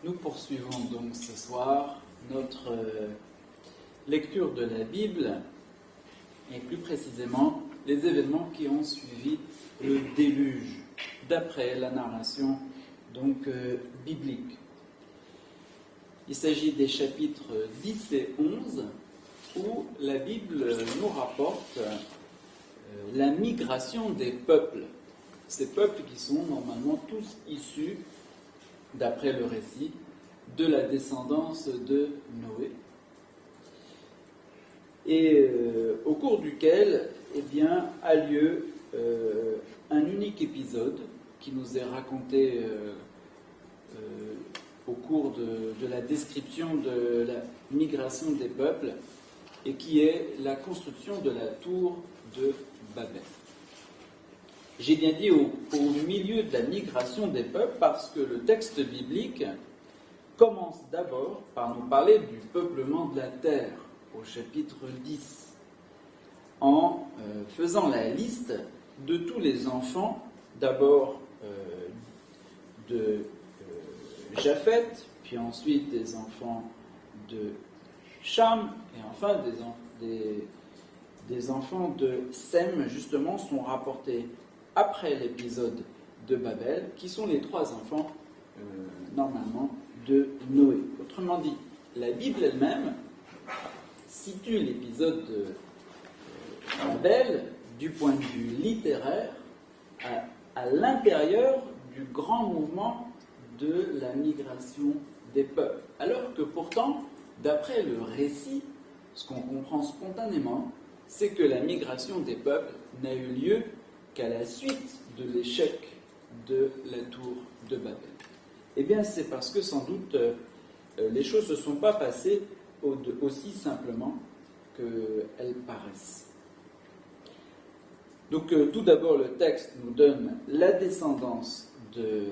Nous poursuivons donc ce soir notre lecture de la Bible et plus précisément les événements qui ont suivi le déluge d'après la narration donc biblique. Il s'agit des chapitres 10 et 11 où la Bible nous rapporte la migration des peuples. Ces peuples qui sont normalement tous issus, d'après le récit, de la descendance de Noé. Et au cours duquel a lieu un unique épisode qui nous est raconté au cours de la description de la migration des peuples et qui est la construction de la tour de Babel. J'ai bien dit au milieu de la migration des peuples parce que le texte biblique commence d'abord par nous parler du peuplement de la terre au chapitre 10 en faisant la liste de tous les enfants d'abord de Japheth, puis ensuite des enfants de Cham et enfin des enfants de Sem, justement, sont rapportés après l'épisode de Babel, qui sont les trois enfants, normalement, de Noé. Autrement dit, la Bible elle-même situe l'épisode de Babel, du point de vue littéraire, à l'intérieur du grand mouvement de la migration des peuples. Alors que pourtant, d'après le récit, ce qu'on comprend spontanément, c'est que la migration des peuples n'a eu lieu qu'à la suite de l'échec de la tour de Babel. Eh bien, c'est parce que sans doute les choses ne se sont pas passées aussi simplement qu'elles paraissent. Donc, tout d'abord, le texte nous donne la descendance de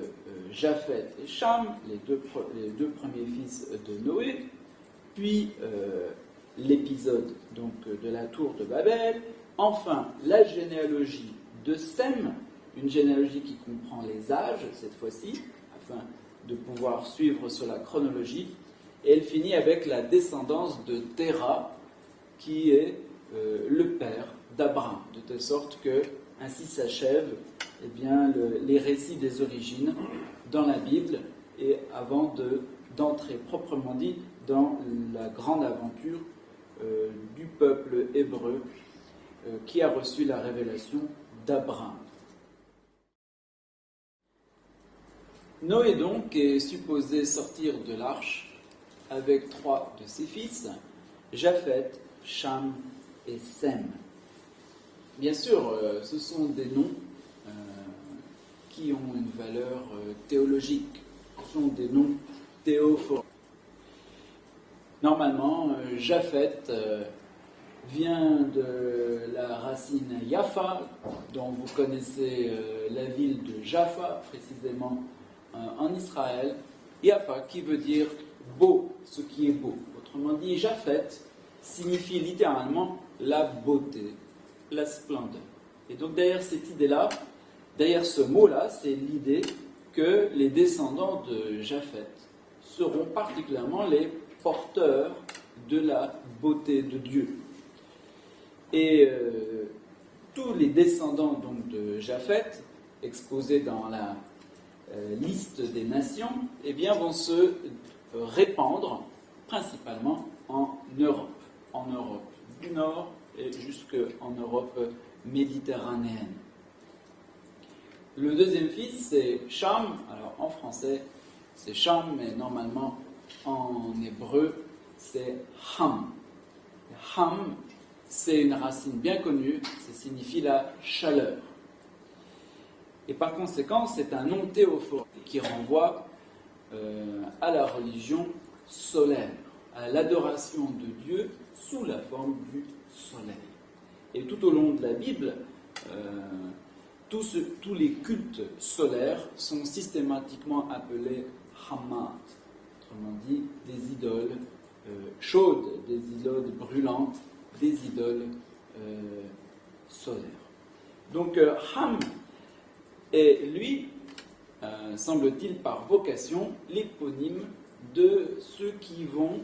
Japheth et Cham, les deux premiers fils de Noé, puis l'épisode donc de la tour de Babel, enfin la généalogie de Sem, une généalogie qui comprend les âges cette fois-ci, afin de pouvoir suivre sur la chronologie, et elle finit avec la descendance de Terah, qui est le père d'Abraham, de telle sorte que ainsi s'achèvent les récits des origines dans la Bible, et avant d'entrer proprement dit dans la grande aventure du peuple hébreu qui a reçu la révélation d'Abraham. Noé donc est supposé sortir de l'arche avec trois de ses fils, Japheth, Cham et Sem. Bien sûr, ce sont des noms qui ont une valeur théologique, ce sont des noms théophoriques. Normalement, Japheth vient de la racine Yafa, dont vous connaissez la ville de Jaffa, précisément en Israël. Yafa, qui veut dire beau, ce qui est beau. Autrement dit, Japheth signifie littéralement la beauté, la splendeur. Et donc derrière cette idée-là, derrière ce mot-là, c'est l'idée que les descendants de Japheth seront particulièrement les porteurs de la beauté de Dieu. Et tous les descendants donc, de Japheth, exposés dans la liste des nations, vont se répandre principalement en Europe du Nord et jusqu'en Europe méditerranéenne. Le deuxième fils, c'est Cham. Alors en français, c'est Cham, mais normalement en hébreu, c'est Ham. Ham, c'est une racine bien connue, ça signifie la chaleur. Et par conséquent, c'est un nom théophorique qui renvoie à la religion solaire, à l'adoration de Dieu sous la forme du soleil. Et tout au long de la Bible, tous les cultes solaires sont systématiquement appelés Hammat, autrement dit des idoles chaudes, des idoles brûlantes, des idoles solaires. Donc Ham est, lui, semble-t-il par vocation, l'éponyme de ceux qui vont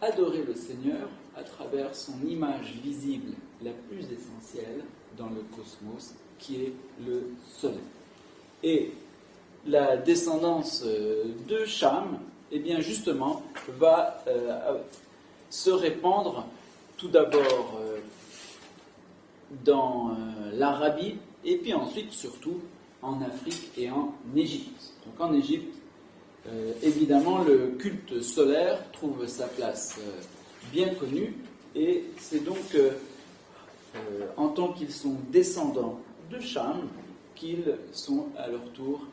adorer le Seigneur à travers son image visible la plus essentielle dans le cosmos, qui est le Soleil. Et la descendance de Cham, eh bien justement, va se répandre tout d'abord dans l'Arabie, et puis ensuite surtout en Afrique et en Égypte. Donc en Égypte, évidemment, le culte solaire trouve sa place bien connue, et c'est donc en tant qu'ils sont descendants de Cham qu'ils sont à leur tour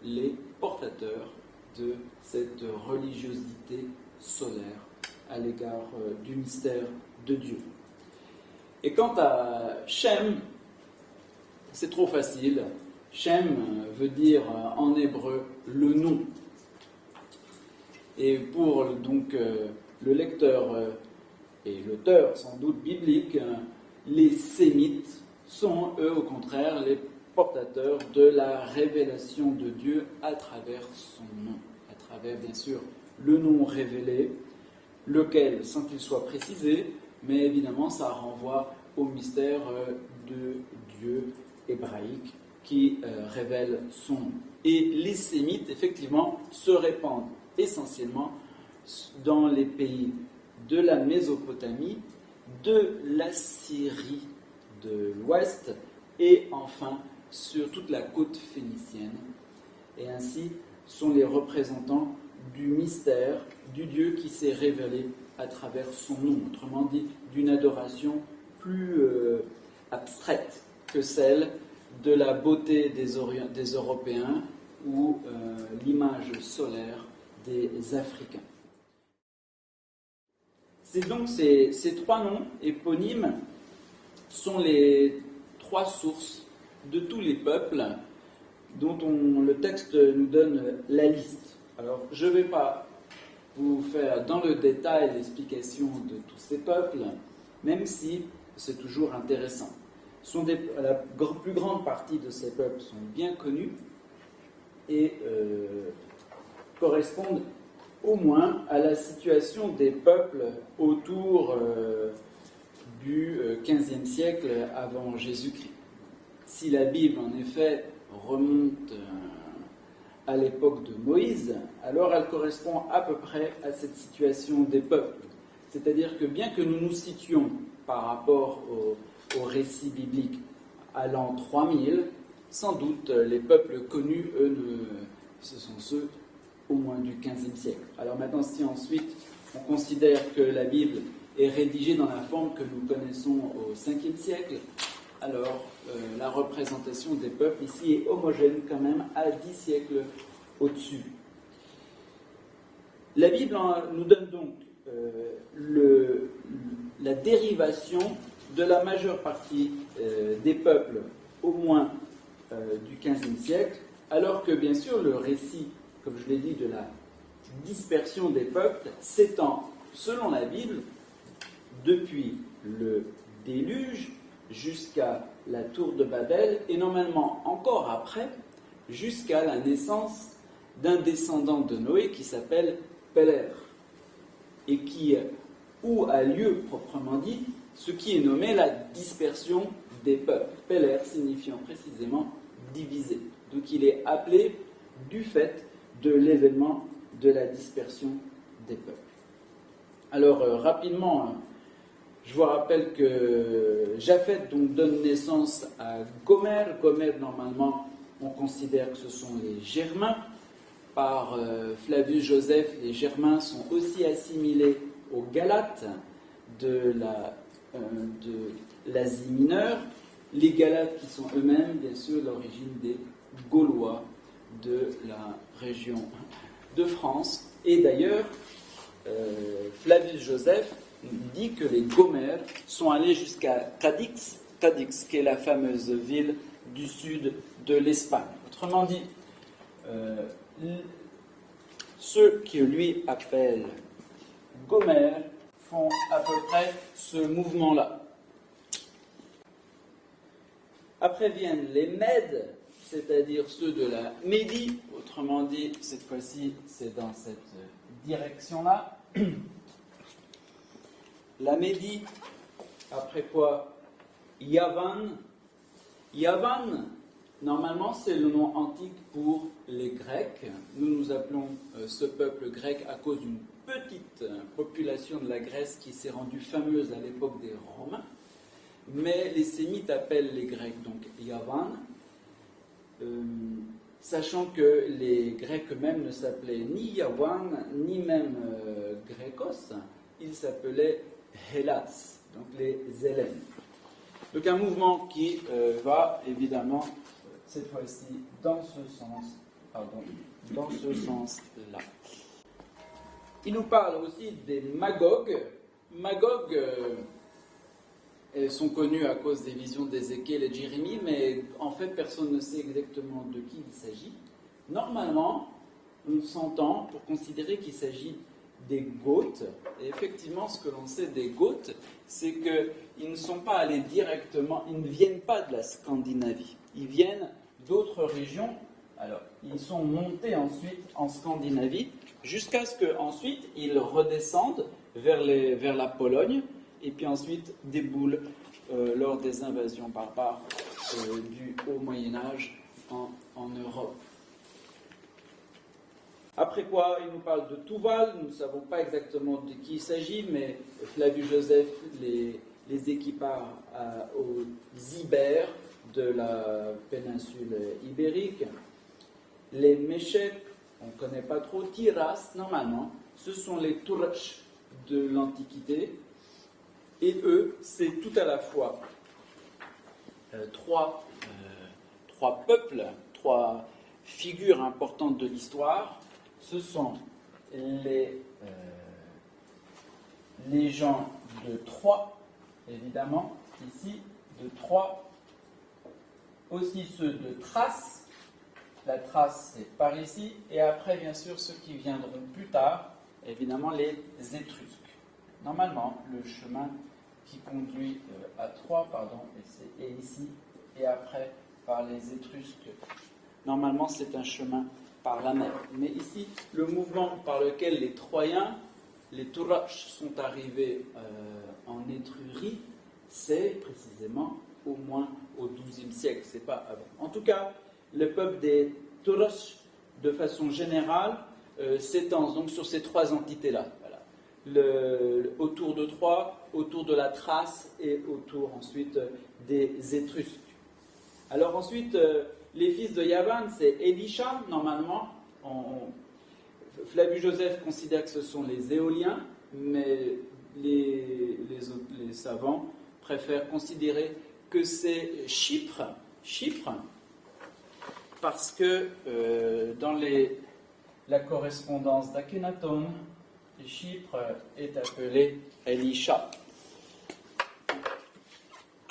les portateurs de cette religiosité solaire à l'égard du mystère de Dieu. Et quant à Shem, c'est trop facile. Shem veut dire en hébreu le nom. Et pour donc le lecteur et l'auteur sans doute biblique, les Sémites sont eux au contraire les portateurs de la révélation de Dieu à travers son nom, à travers bien sûr le nom révélé, lequel, sans qu'il soit précisé, mais évidemment ça renvoie au mystère de Dieu hébraïque qui révèle son nom. Et les Sémites, effectivement, se répandent essentiellement dans les pays de la Mésopotamie, de la Syrie de l'Ouest et enfin sur toute la côte phénicienne. Et ainsi sont les représentants du mystère du Dieu qui s'est révélé à travers son nom, autrement dit d'une adoration plus abstraite que celle de la beauté des Européens ou l'image solaire des Africains. C'est donc ces trois noms éponymes sont les trois sources de tous les peuples dont le texte nous donne la liste. Alors, je ne vais pas vous faire dans le détail l'explication de tous ces peuples, même si c'est toujours intéressant. La plus grande partie de ces peuples sont bien connus et correspondent au moins à la situation des peuples autour du XVe siècle avant Jésus-Christ. Si la Bible, en effet, remonte à l'époque de Moïse, alors elle correspond à peu près à cette situation des peuples. C'est-à-dire que bien que nous nous situions par rapport au récit biblique à l'an 3000, sans doute les peuples connus, eux, ce sont ceux au moins du XVe siècle. Alors maintenant, si ensuite on considère que la Bible est rédigée dans la forme que nous connaissons au Ve siècle, alors la représentation des peuples ici est homogène quand même à 10 siècles au-dessus. La Bible nous donne donc la dérivation de la majeure partie des peuples, au moins du XVe siècle, alors que bien sûr le récit, comme je l'ai dit, de la dispersion des peuples s'étend, selon la Bible, depuis le déluge jusqu'à la tour de Babel, et normalement encore après, jusqu'à la naissance d'un descendant de Noé qui s'appelle Péler, et où a lieu, proprement dit, ce qui est nommé la dispersion des peuples. Péler signifiant précisément divisé. Donc il est appelé du fait de l'événement de la dispersion des peuples. Alors rapidement, je vous rappelle que Japheth donc donne naissance à Gomer. Gomer, normalement, on considère que ce sont les Germains. Par Flavius Joseph, les Germains sont aussi assimilés aux Galates de l'Asie mineure. Les Galates qui sont eux-mêmes, bien sûr, l'origine des Gaulois de la région de France. Et d'ailleurs, Flavius Joseph dit que les Gomères sont allés jusqu'à Cadix, qui est la fameuse ville du sud de l'Espagne. Autrement dit, ceux qui lui appellent Gomères font à peu près ce mouvement-là. Après viennent les Mèdes, c'est-à-dire ceux de la Médie, autrement dit, cette fois-ci, c'est dans cette direction-là. La Médie, après quoi Yavan. Yavan, normalement, c'est le nom antique pour les Grecs. Nous nous appelons ce peuple grec à cause d'une petite population de la Grèce qui s'est rendue fameuse à l'époque des Romains. Mais les Sémites appellent les Grecs donc Yavan, sachant que les Grecs eux-mêmes ne s'appelaient ni Yavan, ni même Grécos, ils s'appelaient Hellas, donc les Hellènes. Donc un mouvement qui va évidemment, cette fois-ci, dans ce sens-là. Il nous parle aussi des Magogues. Magogues sont connus à cause des visions d'Ézéchiel et de Jérémie, mais en fait personne ne sait exactement de qui il s'agit. Normalement, on s'entend pour considérer qu'il s'agit des Goths. Et effectivement, ce que l'on sait des Goths, c'est qu'ils ne sont pas allés directement, ils ne viennent pas de la Scandinavie. Ils viennent d'autres régions. Alors, ils sont montés ensuite en Scandinavie, jusqu'à ce qu'ensuite ils redescendent vers la Pologne, et puis ensuite déboulent lors des invasions barbares du Haut Moyen-Âge en Europe. Après quoi, il nous parle de Tuval. Nous ne savons pas exactement de qui il s'agit, mais Flavius Joseph les équipare aux Ibères de la péninsule ibérique. Les Méchèques, on ne connaît pas trop. Tiras, normalement, ce sont les Turcs de l'Antiquité. Et eux, c'est tout à la fois trois peuples, trois figures importantes de l'histoire. Ce sont les gens de Troie, évidemment, ici, de Troie, aussi ceux de Thrace. La Thrace, c'est par ici, et après, bien sûr, ceux qui viendront plus tard, évidemment, les Étrusques. Normalement, le chemin qui conduit à Troie, est ici, et après, par les Étrusques. Normalement, c'est un chemin par la mer. Mais ici, le mouvement par lequel les Troyens, les Turcs, sont arrivés en Étrurie, c'est précisément au moins au XIIe siècle, c'est pas avant. En tout cas, le peuple des Turcs, de façon générale, s'étend donc sur ces trois entités-là. Voilà. Autour de Troie, autour de la Thrace et autour ensuite des Étrusques. Alors ensuite, les fils de Yavan, c'est Elisha, normalement. Flavius Joseph considère que ce sont les Éoliens, mais les savants préfèrent considérer que c'est Chypre, parce que dans la correspondance d'Akhenaton, Chypre est appelé Elisha.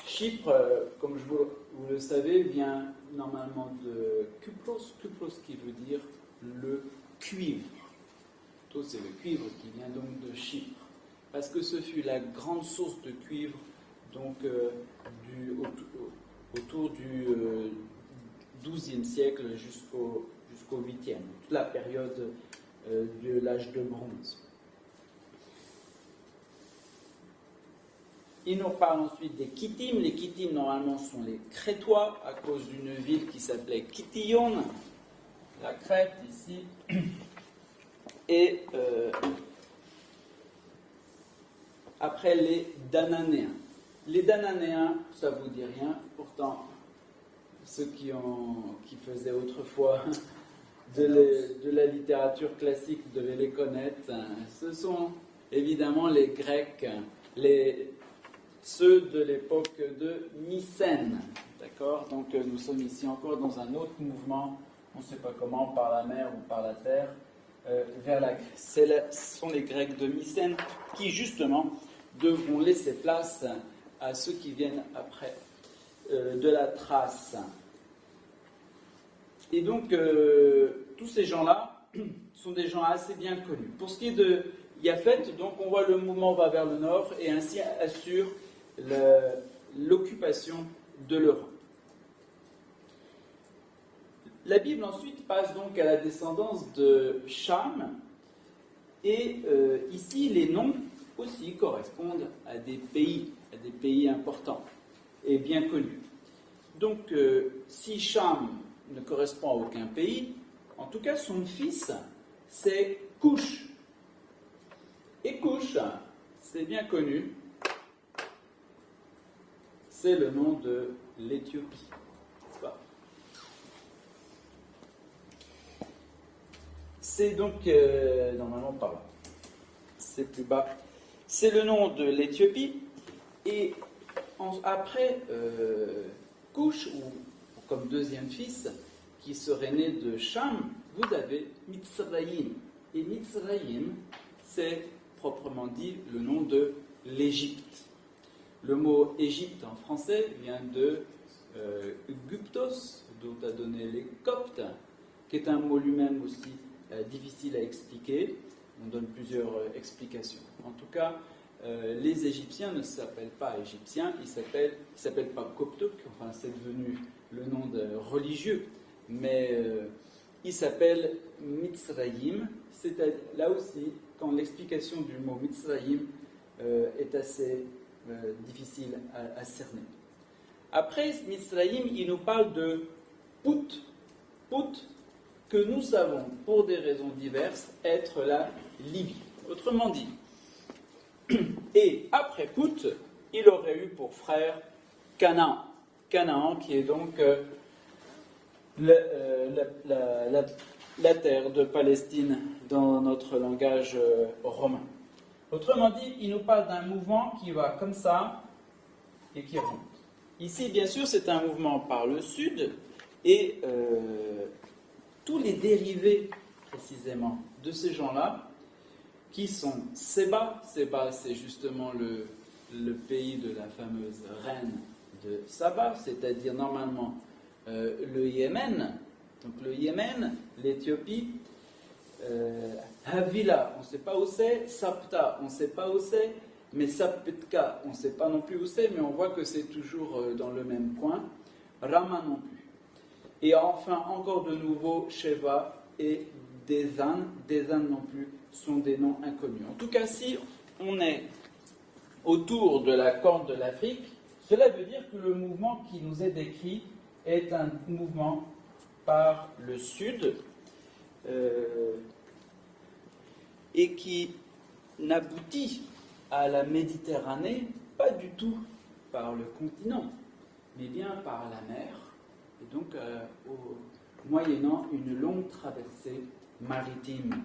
Chypre, comme vous le savez, vient normalement de Kupros qui veut dire le cuivre. C'est le cuivre qui vient donc de Chypre, parce que ce fut la grande source de cuivre donc autour du XIIe siècle jusqu'au 8e, toute la période de l'âge de bronze. Il nous parle ensuite des Kittim. Les Kittim, normalement, sont les Crétois, à cause d'une ville qui s'appelait Kition, la Crète, ici. Et après, les Dananéens. Les Dananéens, ça ne vous dit rien, pourtant, ceux qui faisaient autrefois de la littérature classique devaient les connaître. Ce sont évidemment les Grecs, ceux de l'époque de Mycène. D'accord ? Donc nous sommes ici encore dans un autre mouvement, on ne sait pas comment, par la mer ou par la terre, vers la Grèce. Ce sont les Grecs de Mycène qui, justement, devront laisser place à ceux qui viennent après de la Thrace. Et donc, tous ces gens-là sont des gens assez bien connus. Pour ce qui est de Japhet, donc on voit le mouvement va vers le nord et ainsi assure l'occupation de l'Europe. La Bible ensuite passe donc à la descendance de Cham, et ici les noms aussi correspondent à des pays importants et bien connus. Donc si Cham ne correspond à aucun pays, en tout cas son fils c'est Couche. Et Couche, c'est bien connu, c'est le nom de l'Éthiopie, n'est-ce pas? C'est donc, normalement par là, c'est plus bas, c'est le nom de l'Éthiopie, et après Couche, ou comme deuxième fils, qui serait né de Cham, vous avez Mitzrayim. Et Mitzrayim, c'est proprement dit le nom de l'Égypte. Le mot Égypte en français vient de Guptos, dont a donné les Coptes, qui est un mot lui-même aussi difficile à expliquer. On donne plusieurs explications. En tout cas, les Égyptiens ne s'appellent pas Égyptiens, ils ne s'appellent pas Coptes, enfin c'est devenu le nom de religieux, mais ils s'appellent Mitzrayim. Là aussi, quand l'explication du mot Mitzrayim est assez difficile à cerner. Après Mitzrayim, il nous parle de Put. Put, que nous savons, pour des raisons diverses, être la Libye. Autrement dit, et après Put, il aurait eu pour frère Canaan. Canaan, qui est donc la terre de Palestine dans notre langage romain. Autrement dit, il nous parle d'un mouvement qui va comme ça et qui remonte. Ici, bien sûr, c'est un mouvement par le sud, et tous les dérivés, précisément, de ces gens-là, qui sont Séba. Séba, c'est justement le pays de la fameuse reine de Saba, c'est-à-dire normalement le Yémen. Donc le Yémen, l'Éthiopie, Havila, on ne sait pas où c'est, Sapta, on ne sait pas où c'est, mais Saptka, on ne sait pas non plus où c'est, mais on voit que c'est toujours dans le même coin, Rama non plus. Et enfin, encore de nouveau, Sheva et Dezan non plus, sont des noms inconnus. En tout cas, si on est autour de la corne de l'Afrique, cela veut dire que le mouvement qui nous est décrit est un mouvement par le sud, et qui n'aboutit à la Méditerranée pas du tout par le continent, mais bien par la mer, et donc moyennant une longue traversée maritime.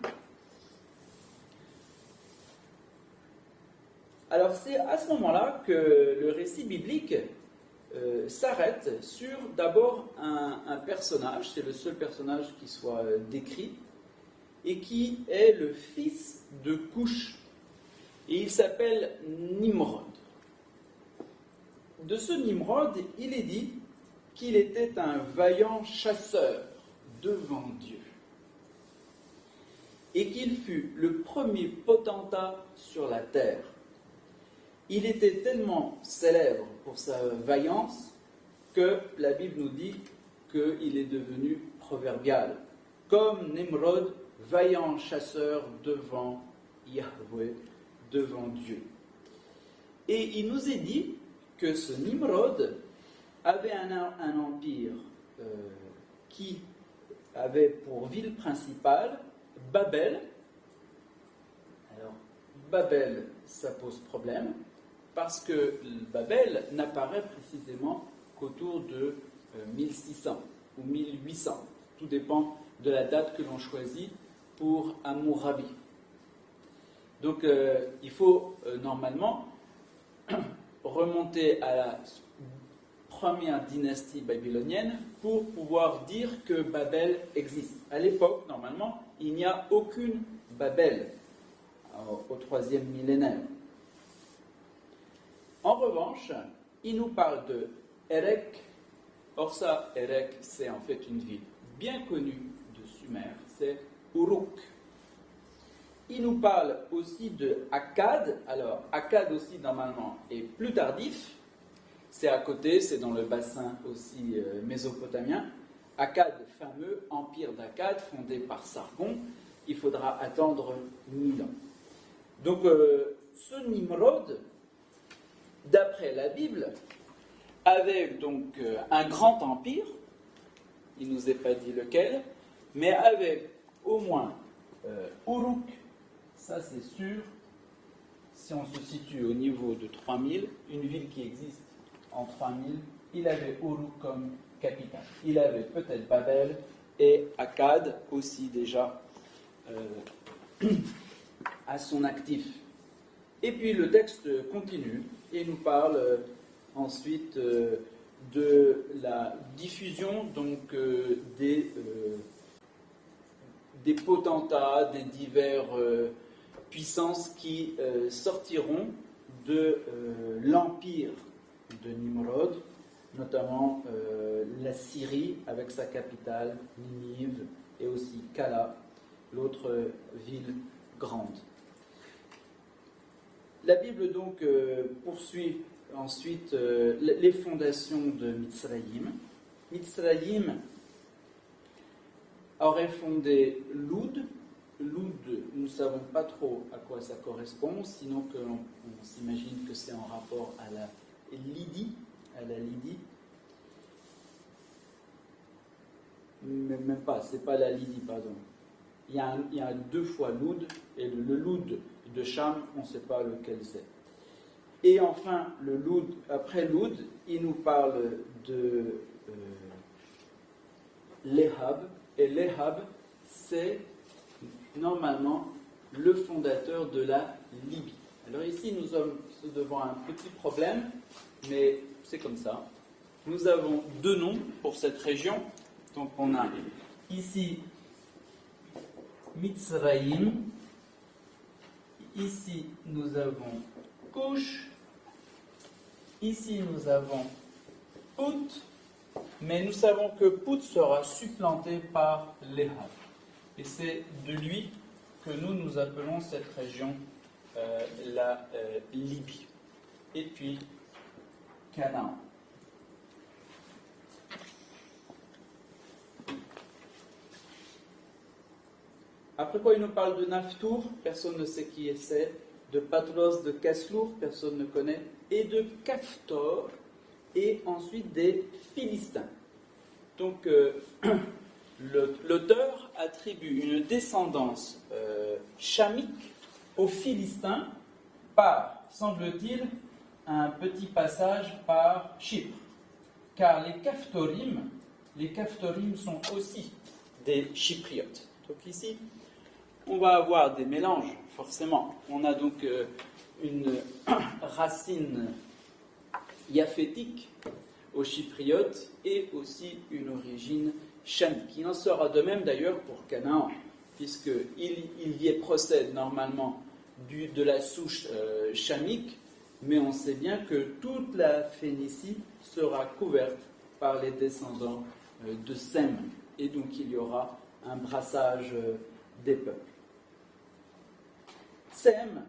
Alors c'est à ce moment-là que le récit biblique s'arrête sur d'abord un personnage, c'est le seul personnage qui soit décrit, et qui est le fils de Couche. Et il s'appelle Nimrod. De ce Nimrod, il est dit qu'il était un vaillant chasseur devant Dieu, et qu'il fut le premier potentat sur la terre. Il était tellement célèbre pour sa vaillance que la Bible nous dit qu'il est devenu proverbial, comme Nimrod, vaillant chasseur devant Yahweh, devant Dieu. Et il nous est dit que ce Nimrod avait un empire qui avait pour ville principale Babel. Alors, Babel, ça pose problème, parce que Babel n'apparaît précisément qu'autour de 1600 ou 1800. Tout dépend de la date que l'on choisit pour Hammurabi. Donc il faut normalement remonter à la première dynastie babylonienne pour pouvoir dire que Babel existe. À l'époque, normalement, il n'y a aucune Babel au 3e millénaire. En revanche, il nous parle de Erech. Or ça, Erech, c'est en fait une ville bien connue de Sumer, c'est Uruk. Il nous parle aussi de Akkad. Alors, Akkad aussi, normalement, est plus tardif. C'est à côté, c'est dans le bassin aussi mésopotamien. Akkad, fameux empire d'Akkad, fondé par Sargon, il faudra attendre 1000 ans. Donc, ce Nimrod, d'après la Bible, avait donc un grand empire, il ne nous est pas dit lequel, mais avait au moins Uruk, ça c'est sûr, si on se situe au niveau de 3000, une ville qui existe en 3000, il avait Uruk comme capitale. Il avait peut-être Babel et Akkad aussi déjà à son actif. Et puis le texte continue et nous parle ensuite de la diffusion donc des potentats, des divers puissances qui sortiront de l'empire de Nimrod, notamment la Syrie avec sa capitale Ninive et aussi Kala, l'autre ville grande. La Bible donc poursuit ensuite les fondations de Mitzrayim. Mitzrayim aurait fondé Loud. Loud, nous ne savons pas trop à quoi ça correspond, sinon qu'on s'imagine que c'est en rapport à la Lydie, Mais même pas, c'est pas la Lydie, pardon. Il y a 2 fois Loud, et le Loud de Cham, on ne sait pas lequel c'est. Et enfin, le Loud, après Loud, il nous parle de Léhab, et Léhab, c'est normalement le fondateur de la Libye. Alors ici, nous sommes devant un petit problème, mais c'est comme ça. Nous avons 2 noms pour cette région. Donc on a ici Mitzrayim, ici nous avons Cush, ici nous avons Put, mais nous savons que Put sera supplanté par Léhab. Et c'est de lui que nous appelons cette région la Libye. Et puis Canaan. Après quoi il nous parle de Naftour, personne ne sait qui c'est, de Patros, de Kaslour, personne ne connaît, et de Kaftor, et ensuite des Philistins. Donc l'auteur attribue une descendance chamique aux Philistins par, semble-t-il, un petit passage par Chypre. Car les Kaftorim sont aussi des Chypriotes. Donc ici, on va avoir des mélanges, forcément. On a donc une racine yaphétique aux Chypriotes et aussi une origine chamique. Il en sera de même d'ailleurs pour Canaan, puisqu'il y procède normalement de la souche chamique, mais on sait bien que toute la Phénicie sera couverte par les descendants de Sem, et donc il y aura un brassage des peuples. Sem,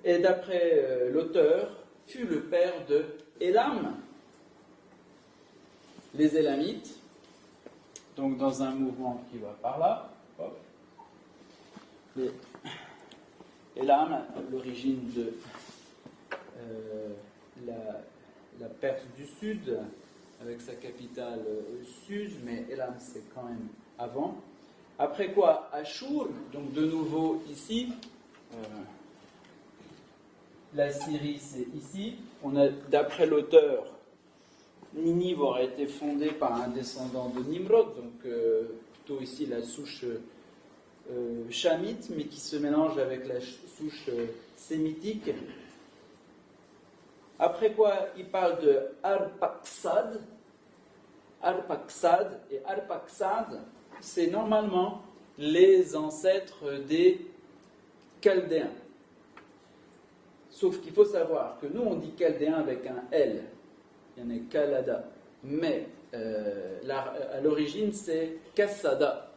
et d'après l'auteur, fut le père de Élam, les Élamites, donc dans un mouvement qui va par là. Élam, l'origine de la Perse du Sud, avec sa capitale Suse, mais Élam c'est quand même avant. Après quoi, Ashur, donc de nouveau ici, la Syrie c'est ici. On a, d'après l'auteur, Ninive aurait été fondée par un descendant de Nimrod, donc plutôt ici la souche chamite, mais qui se mélange avec la souche sémitique. Après quoi, il parle de Arphaxad. Et Arphaxad, c'est normalement les ancêtres des Chaldéens. Sauf qu'il faut savoir que nous, on dit Chaldéens avec un L. Il y en a Kalada. Mais à l'origine, c'est Kassada.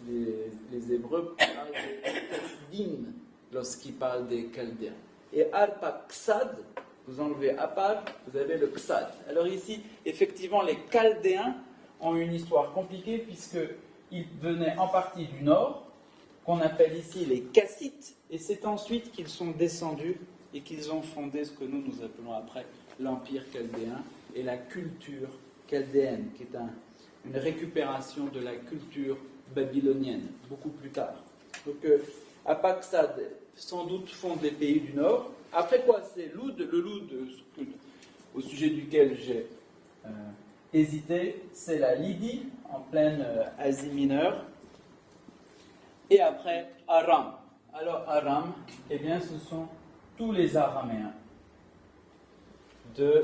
Les Hébreux parlent de Kasdim lorsqu'ils parlent des Chaldéens. Et Arphaxad, vous enlevez Apar, vous avez le Ksad. Alors ici, effectivement, les Chaldéens ont une histoire compliquée puisqu'ils venaient en partie du nord, qu'on appelle ici les Kassites, et c'est ensuite qu'ils sont descendus et qu'ils ont fondé ce que nous appelons après l'Empire chaldéen et la culture chaldéenne, qui est une récupération de la culture babylonienne, beaucoup plus tard. Donc, Apakshad, sans doute, fonde les pays du Nord. Après quoi, c'est Loud, le Loud, au sujet duquel j'ai hésité, c'est la Lydie, en pleine Asie mineure. Et après, Aram. Alors, Aram, eh bien, ce sont tous les Araméens de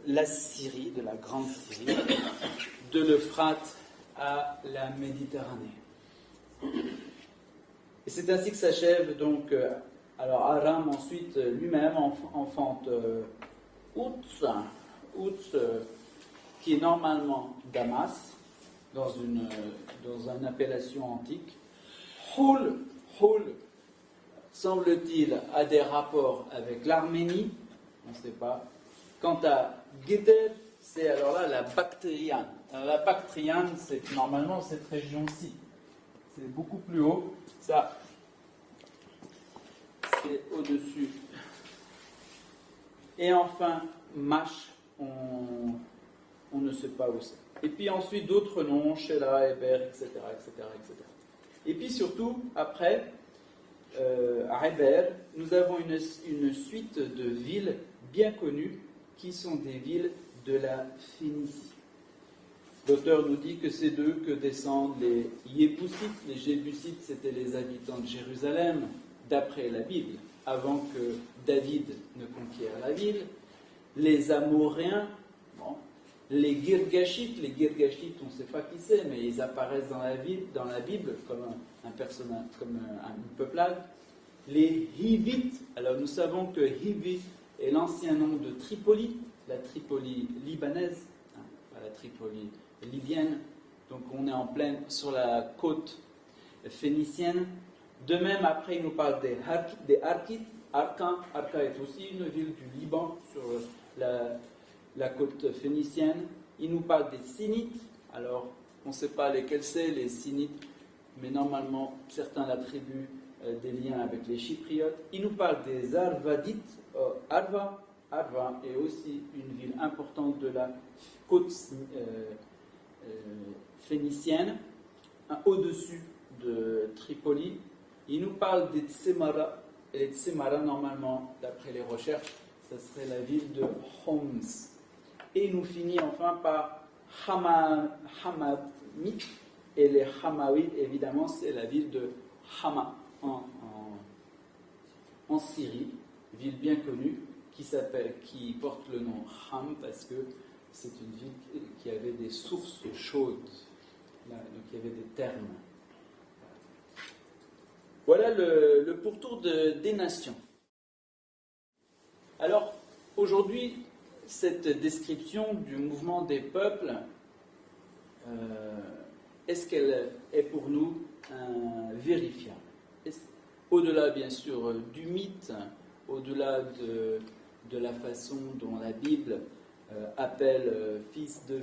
la Syrie, de la Grande Syrie, de l'Euphrate à la Méditerranée. Et c'est ainsi que s'achève donc. Alors Aram ensuite lui-même enfante Outs, qui est normalement Damas, dans une appellation antique. Hul, semble-t-il, a des rapports avec l'Arménie, on ne sait pas. Quant à Guéder, c'est alors là la Bactriane. Alors, la Bactriane, c'est normalement cette région-ci. C'est beaucoup plus haut. Ça, c'est au-dessus. Et enfin, Mash, on ne sait pas où c'est. Et puis ensuite, d'autres noms, Shelah, Eber, etc., etc., etc. Et puis surtout, après, à Eber, nous avons une suite de villes bien connues qui sont des villes de la Phénicie. L'auteur nous dit que c'est d'eux que descendent les Yébusites. Les Jébusites, c'était les habitants de Jérusalem, d'après la Bible, avant que David ne conquiert la ville. Les Amoréens, bon. Les Girgashites, on ne sait pas qui c'est, mais ils apparaissent dans la Bible comme un personnage, comme une peuplade. Les Hivites, alors nous savons que Hivi est l'ancien nom de Tripoli, la Tripoli libanaise, pas la Tripoli libyenne, donc on est en pleine sur la côte phénicienne. De même, après, il nous parle des Arkites. Arka est aussi une ville du Liban sur la côte phénicienne. Il nous parle des Sinites. Alors, on ne sait pas lesquels c'est, les Sinites, mais normalement, certains l'attribuent des liens avec les Chypriotes. Il nous parle des Arvadites. Arva est aussi une ville importante de la côte phénicienne, au-dessus de Tripoli. Il nous parle des Tsemara. Et les Tsemara, normalement, d'après les recherches, ce serait la ville de Homs. Et il nous finit enfin par Hamamit. Et les Hamawites, évidemment, c'est la ville de Hama, en Syrie, ville bien connue, qui porte le nom Ham, parce que c'est une ville qui avait des sources chaudes. Là, donc il y avait des thermes. Voilà le pourtour des nations. Alors, aujourd'hui, cette description du mouvement des peuples, est-ce qu'elle est pour nous vérifiable? Au-delà, bien sûr, du mythe, au-delà de la façon dont la Bible appelle fils de,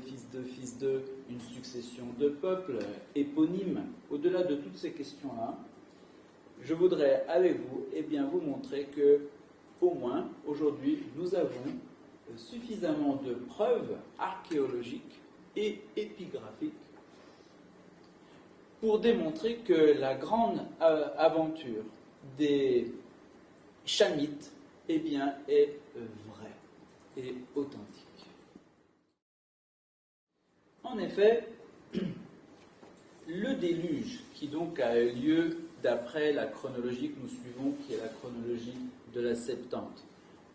une succession de peuples, éponymes, au-delà de toutes ces questions-là, je voudrais avec vous vous montrer que, au moins, aujourd'hui, nous avons suffisamment de preuves archéologiques et épigraphiques pour démontrer que la grande aventure des Chamites est vraie et authentique. En effet, le déluge, qui donc a eu lieu d'après la chronologie que nous suivons, qui est la chronologie de la Septante,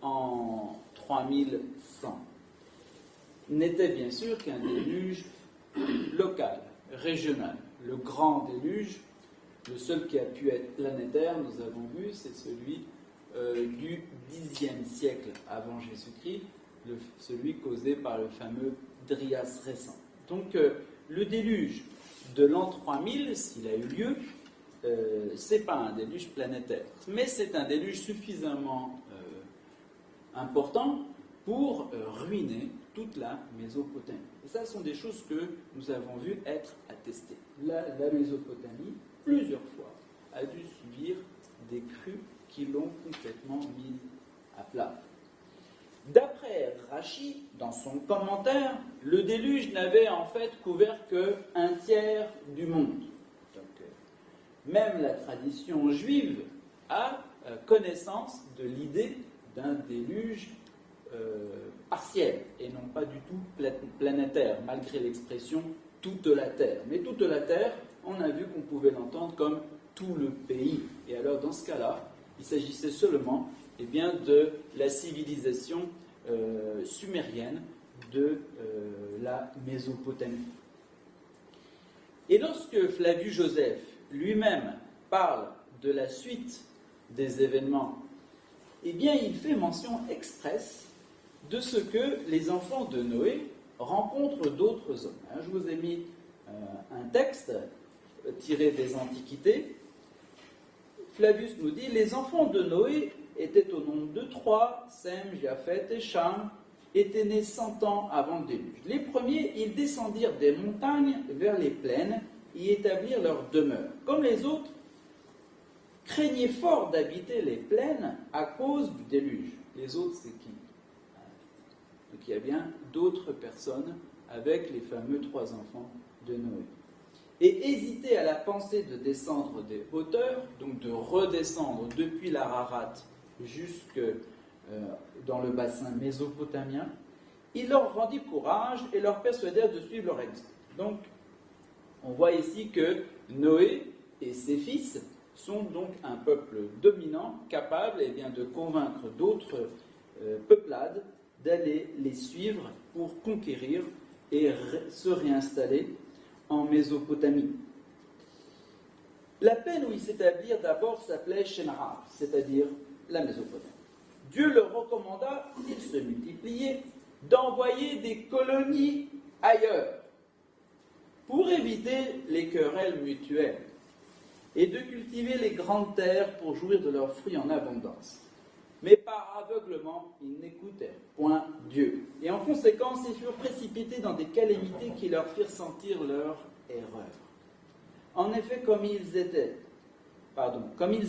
en 3100, n'était bien sûr qu'un déluge local, régional. Le grand déluge, le seul qui a pu être planétaire, nous avons vu, c'est celui du Xe siècle avant Jésus-Christ, celui causé par le fameux Dryas récent. Donc le déluge de l'an 3000, s'il a eu lieu, c'est pas un déluge planétaire, mais c'est un déluge suffisamment important pour ruiner toute la Mésopotamie. Et ça, ce sont des choses que nous avons vues être attestées. La Mésopotamie, plusieurs fois, a dû subir des crues qui l'ont complètement mise à plat. D'après Rachi, dans son commentaire, le déluge n'avait en fait couvert qu'un tiers du monde. Donc, même la tradition juive a connaissance de l'idée d'un déluge partiel et non pas du tout planétaire, malgré l'expression toute la terre. Mais toute la terre, on a vu qu'on pouvait l'entendre comme tout le pays. Et alors dans ce cas-là, il s'agissait seulement de la civilisation sumérienne de la Mésopotamie. Et lorsque Flavius Joseph lui-même parle de la suite des événements, il fait mention expresse de ce que les enfants de Noé rencontrent d'autres hommes. Je vous ai mis un texte tiré des Antiquités. Flavius nous dit « Les enfants de Noé étaient au nombre de 3, Sem, Japheth et Cham, étaient nés 100 ans avant le déluge. Les premiers, ils descendirent des montagnes vers les plaines et y établirent leur demeure. Comme les autres, craignaient fort d'habiter les plaines à cause du déluge. » Les autres, c'est qui? Donc il y a bien d'autres personnes avec les fameux 3 enfants de Noé. Et hésiter à la pensée de descendre des hauteurs, donc de redescendre depuis l'Ararat jusque dans le bassin mésopotamien, il leur rendit courage et leur persuadèrent de suivre leur exemple. Donc, on voit ici que Noé et ses fils sont donc un peuple dominant, capable de convaincre d'autres peuplades d'aller les suivre pour conquérir et se réinstaller en Mésopotamie. La plaine où ils s'établirent d'abord s'appelait Shenarab, c'est-à-dire la Mésopotamie. Dieu leur recommanda, s'ils se multipliaient, d'envoyer des colonies ailleurs pour éviter les querelles mutuelles et de cultiver les grandes terres pour jouir de leurs fruits en abondance. Mais par aveuglement, ils n'écoutèrent point Dieu. Et en conséquence, ils furent précipités dans des calamités qui leur firent sentir leur erreur. En effet, comme ils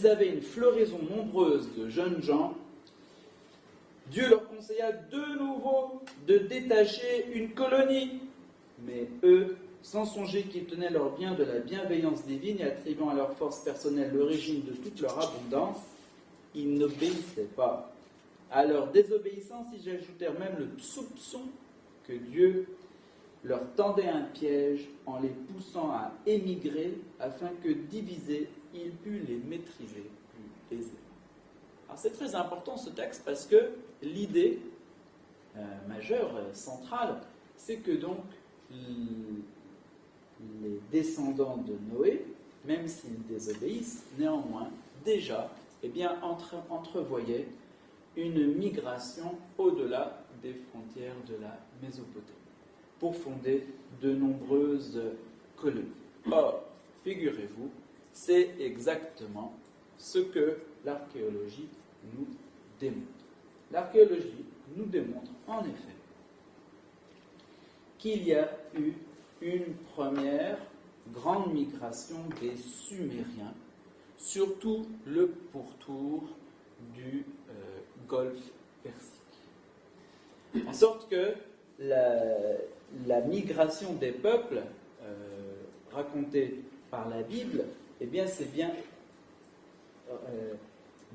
avaient une floraison nombreuse de jeunes gens, Dieu leur conseilla de nouveau de détacher une colonie. Mais eux, sans songer qu'ils tenaient leur bien de la bienveillance divine et attribuant à leur force personnelle l'origine de toute leur abondance, ils n'obéissaient pas. À leur désobéissance, ils ajoutèrent même le soupçon que Dieu leur tendait un piège en les poussant à émigrer afin que, divisés, ils puissent les maîtriser plus aisément. Alors c'est très important ce texte parce que l'idée majeure, centrale, c'est que donc les descendants de Noé, même s'ils désobéissent, néanmoins, déjà, entrevoyaient une migration au-delà des frontières de la Mésopotamie pour fonder de nombreuses colonies. Or, figurez-vous, c'est exactement ce que l'archéologie nous démontre. L'archéologie nous démontre en effet qu'il y a eu une première grande migration des Sumériens, surtout le pourtour du golfe Persique. En sorte que la migration des peuples racontée par la Bible, c'est bien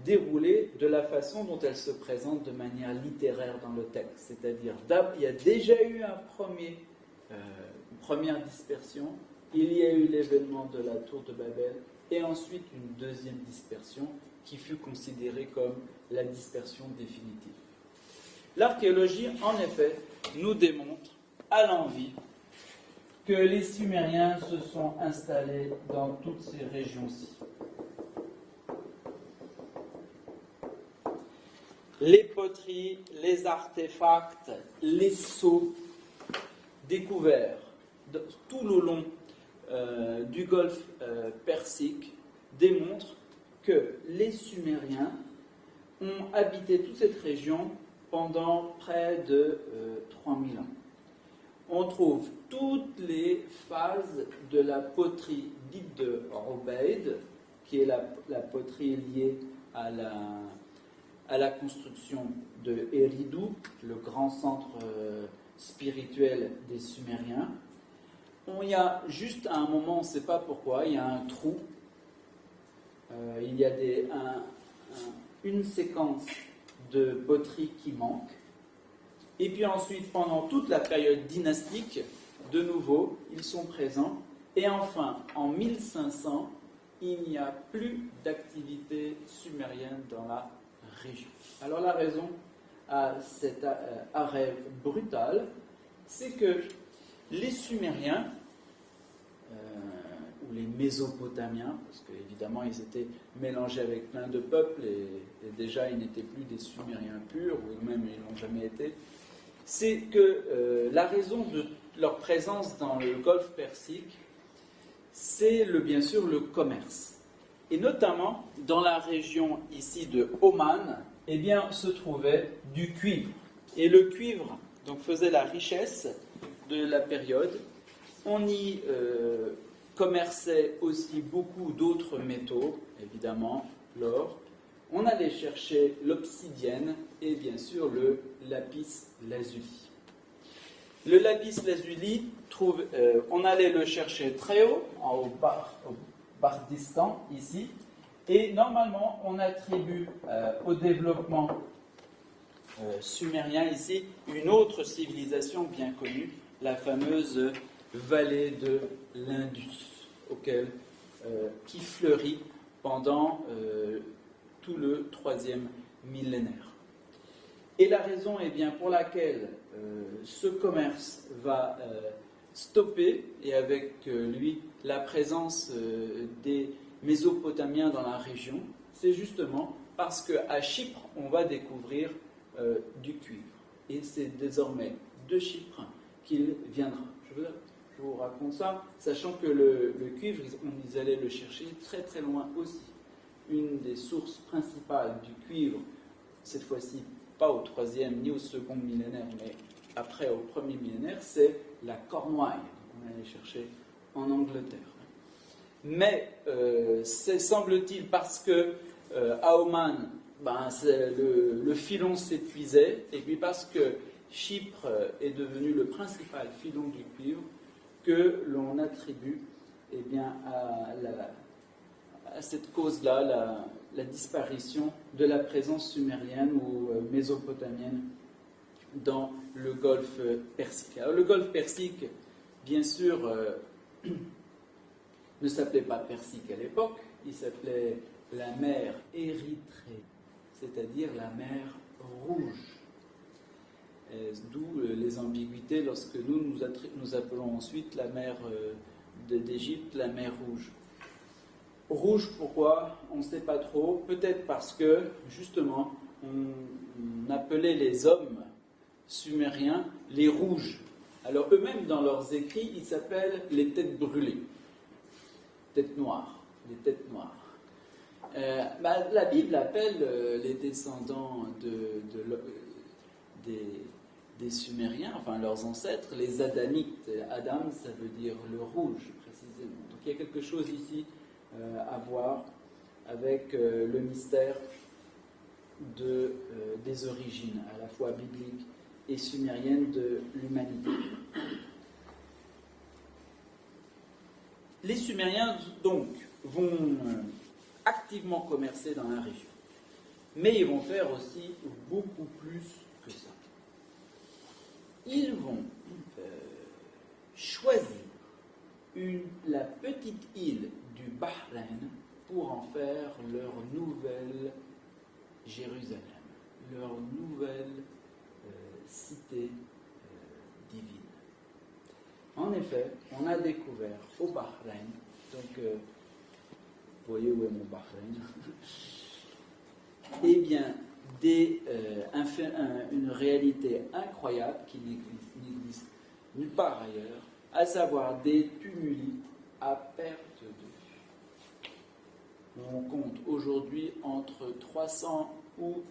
déroulée de la façon dont elle se présente de manière littéraire dans le texte. C'est-à-dire, il y a déjà eu une première dispersion, il y a eu l'événement de la tour de Babel, et ensuite une deuxième dispersion qui fut considérée comme la dispersion définitive. L'archéologie, en effet, nous démontre à l'envi que les Sumériens se sont installés dans toutes ces régions-ci. Les poteries, les artefacts, les sceaux découverts tout le long du golfe Persique démontrent que les Sumériens ont habité toute cette région pendant près de 3000 ans. On trouve toutes les phases de la poterie dite de Ubayd, qui est la poterie liée à la construction de Eridu, le grand centre spirituel des Sumériens. Il y a juste à un moment, on ne sait pas pourquoi, il y a un trou, il y a une séquence de poterie qui manque. Et puis ensuite, pendant toute la période dynastique, de nouveau, ils sont présents. Et enfin, en 1500, il n'y a plus d'activité sumérienne dans la région. Alors la raison à cet arrêt brutal, c'est que les Sumériens, ou les Mésopotamiens, parce qu'évidemment ils étaient mélangés avec plein de peuples, et déjà ils n'étaient plus des Sumériens purs, ou même ils n'ont jamais été, c'est que la raison de leur présence dans le Golfe Persique, c'est bien sûr le commerce. Et notamment, dans la région ici de Oman, eh bien, se trouvait du cuivre. Et le cuivre donc, faisait la richesse de la période. On y commerçait aussi beaucoup d'autres métaux, évidemment, l'or. On allait chercher l'obsidienne et bien sûr le lapis lazuli. Le lapis lazuli, on allait le chercher très haut, au Bardistan, ici, et normalement on attribue au développement sumérien ici une autre civilisation bien connue, la fameuse vallée de l'Indus, qui fleurit pendant tout le 3e millénaire. Et la raison pour laquelle ce commerce va stopper, et avec lui la présence des Mésopotamiens dans la région, c'est justement parce qu'à Chypre, on va découvrir du cuivre. Et c'est désormais de Chypre qu'il viendra. Je vous raconte ça, sachant que le cuivre, ils allaient le chercher très très loin aussi. Une des sources principales du cuivre, cette fois-ci pas au 3e ni au 2e millénaire, mais après au 1er millénaire, c'est la Cornouaille. On allait chercher en Angleterre. Mais c'est, semble-t-il, parce que à Oman, le filon s'épuisait, et puis parce que Chypre est devenu le principal filon du cuivre, que l'on attribue à cette cause-là la disparition de la présence sumérienne ou mésopotamienne dans le golfe Persique. Alors le golfe Persique, bien sûr, ne s'appelait pas Persique à l'époque, il s'appelait la mer Érythrée, c'est-à-dire la mer Rouge. D'où les ambiguïtés lorsque nous appelons ensuite la mer d'Égypte la mer Rouge. Rouge, pourquoi? On ne sait pas trop. Peut-être parce que, justement, on appelait les hommes sumériens les rouges. Alors eux-mêmes, dans leurs écrits, ils s'appellent les têtes brûlées. Têtes noires. Les têtes noires. La Bible appelle les descendants des Sumériens, enfin leurs ancêtres, les Adamites. Adam, ça veut dire le rouge, précisément. Donc il y a quelque chose ici à voir avec le mystère des origines, à la fois bibliques et sumériennes de l'humanité. Les Sumériens, donc, vont activement commercer dans la région. Mais ils vont faire aussi beaucoup plus que ça. Ils vont choisir la petite île du Bahreïn pour en faire leur nouvelle Jérusalem, leur nouvelle cité divine. En effet, on a découvert au Bahreïn, donc vous voyez où est mon Bahreïn, eh bien, une réalité incroyable qui n'existe nulle part ailleurs, à savoir des tumuli à perte de vue. On compte aujourd'hui entre 300 ou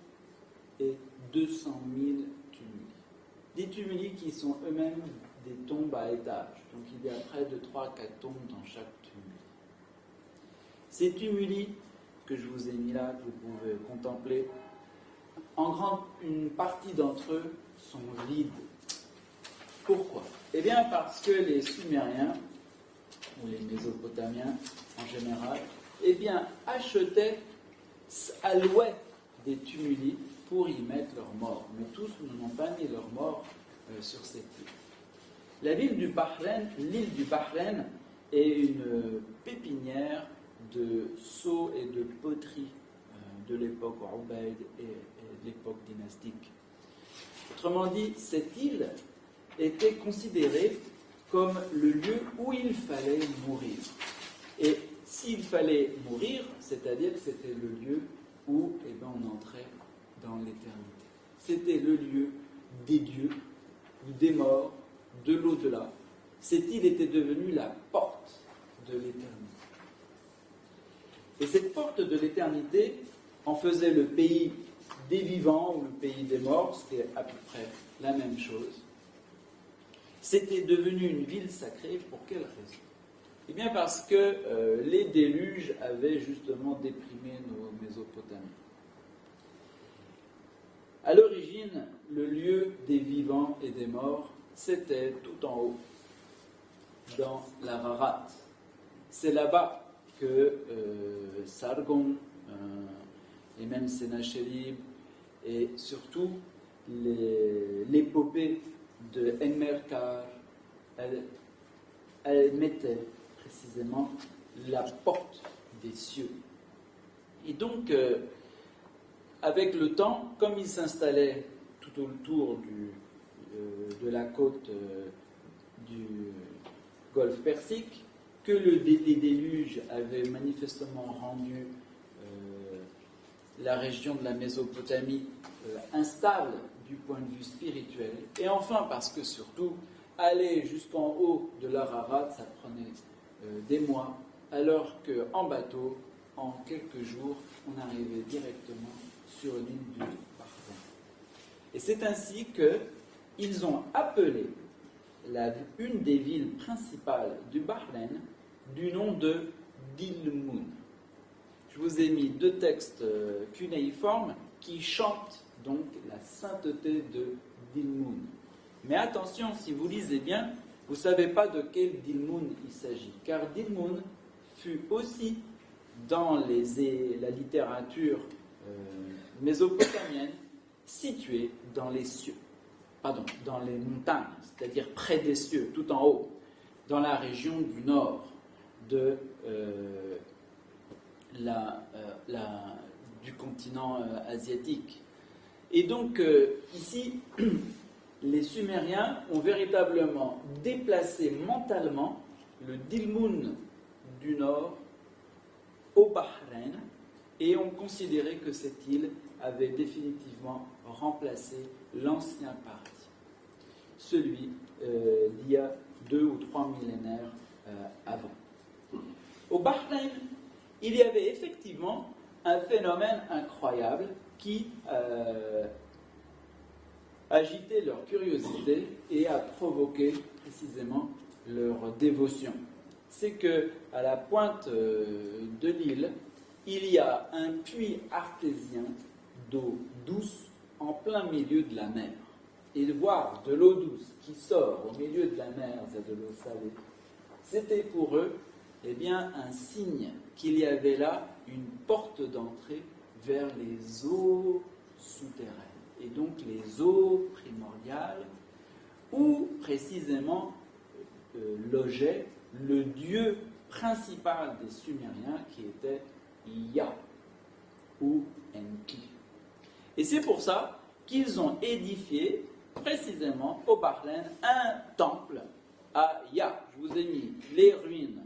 et 200 000 tumuli. Des tumuli qui sont eux-mêmes des tombes à étages. Donc il y a près de 3-4 tombes dans chaque tumuli. Ces tumuli que je vous ai mis là, que vous pouvez contempler, une partie d'entre eux sont vides. Pourquoi? Eh bien parce que les Sumériens, ou les Mésopotamiens en général, eh bien achetaient, allouaient des tumuli pour y mettre leurs morts. Mais tous n'ont pas mis leurs morts sur cette île. La ville du Bahreïn, l'île du Bahreïn, est une pépinière de sceaux et de poteries de l'époque Ubayd et de l'époque dynastique. Autrement dit, cette île était considérée comme le lieu où il fallait mourir. Et s'il fallait mourir, c'est-à-dire que c'était le lieu où on entrait dans l'éternité. C'était le lieu des dieux, des morts, de l'au-delà. Cette île était devenue la porte de l'éternité. Et cette porte de l'éternité en faisait le pays des vivants ou le pays des morts, c'était à peu près la même chose. C'était devenu une ville sacrée pour quelle raison? Eh bien parce que les déluges avaient justement déprimé nos Mésopotamiens. À l'origine, le lieu des vivants et des morts, c'était tout en haut, dans l'Ararat. C'est là-bas que Sargon et même Sénachérib et surtout l'épopée de Enmerkar, elle mettait précisément la porte des cieux. Et donc, avec le temps, comme il s'installait tout autour de la côte du Golfe Persique, que les déluges avaient manifestement rendu la région de la Mésopotamie instable du point de vue spirituel, et enfin parce que surtout, aller jusqu'en haut de l'Ararat, ça prenait des mois, alors qu'en bateau, en quelques jours, on arrivait directement sur l'île du Bahreïn. Et c'est ainsi qu'ils ont appelé une des villes principales du Bahreïn du nom de Dilmun. Je vous ai mis deux textes cunéiformes qui chantent donc la sainteté de Dilmun. Mais attention, si vous lisez bien, vous ne savez pas de quel Dilmun il s'agit, car Dilmun fut aussi dans la littérature mésopotamienne situé dans les cieux, dans les montagnes, c'est-à-dire près des cieux, tout en haut, dans la région du nord du continent asiatique. Et donc ici, les Sumériens ont véritablement déplacé mentalement le Dilmun du nord au Bahreïn et ont considéré que cette île avait définitivement remplacé l'ancien parti, celui d'il y a 2 ou 3 millénaires avant. Au Bahreïn, il y avait effectivement un phénomène incroyable qui agitait leur curiosité et a provoqué précisément leur dévotion. C'est qu'à la pointe de l'île, il y a un puits artésien d'eau douce en plein milieu de la mer. Et voir de l'eau douce qui sort au milieu de la mer et de l'eau salée, c'était pour eux un signe qu'il y avait là une porte d'entrée vers les eaux souterraines, et donc les eaux primordiales, où précisément logeait le dieu principal des Sumériens qui était Ya ou Enki. Et c'est pour ça qu'ils ont édifié précisément au Bahreïn un temple à Ya. Je vous ai mis les ruines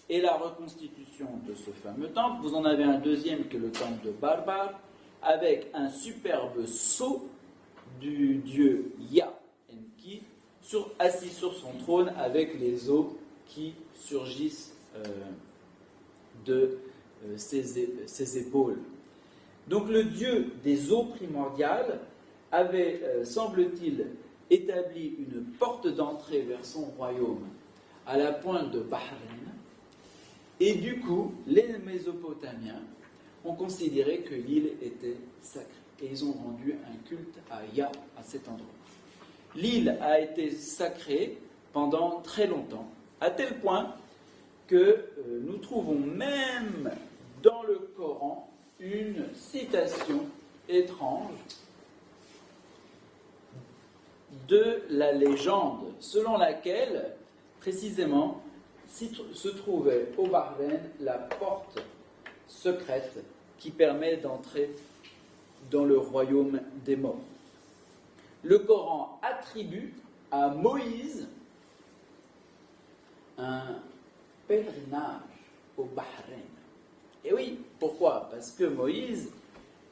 et la reconstitution de ce fameux temple. Vous en avez un deuxième qui est le temple de Barbar, avec un superbe sceau du dieu Ya Enki, assis sur son trône avec les eaux qui surgissent de ses épaules. Donc le Dieu des eaux primordiales avait, semble-t-il, établi une porte d'entrée vers son royaume à la pointe de Bahreïn, et du coup, les Mésopotamiens ont considéré que l'île était sacrée, et ils ont rendu un culte à Ya, à cet endroit. L'île a été sacrée pendant très longtemps, à tel point que nous trouvons même dans le Coran une citation étrange de la légende, selon laquelle, précisément, se trouvait au Bahreïn la porte secrète qui permet d'entrer dans le royaume des morts. Le Coran attribue à Moïse un pèlerinage au Bahreïn. Et oui, pourquoi? Parce que Moïse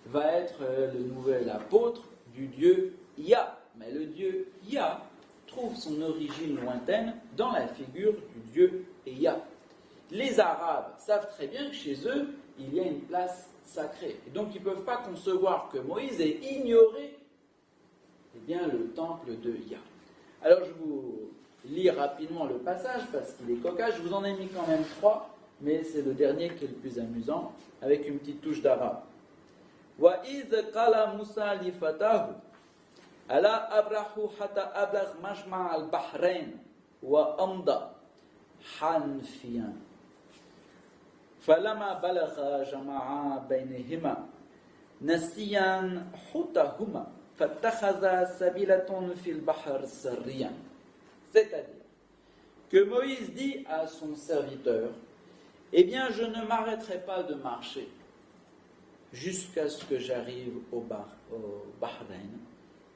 va être le nouvel apôtre du dieu Ya. Mais le dieu Ya trouve son origine lointaine dans la figure du dieu Ya. Les Arabes savent très bien que chez eux, il y a une place sacrée. Et donc, ils ne peuvent pas concevoir que Moïse ait ignoré le temple de Ya. Alors, je vous lis rapidement le passage parce qu'il est cocasse. Je vous en ai mis quand même 3, mais c'est le dernier qui est le plus amusant, avec une petite touche d'arabe. وَإِذْ قَالَ مُوسَى لِفَتَاهُ أَلَا أَبْرَحُ حَتَّى أَبْلَغَ مَجْمَعَ الْبَحْرَيْنِ وَأَمْضَى حَنْفِيًا فَلَمَّا بَلَغَ جَمَعَ بَيْنِهِمَا نَسِيًا حُوتَهُمَا فَاتَّخَذَ سَبِيلَةً فِي الْبَحْرِ سَرِّيًا. C'est-à-dire que Moïse dit à son serviteur: eh bien, je ne m'arrêterai pas de marcher jusqu'à ce que j'arrive au Bahreïn,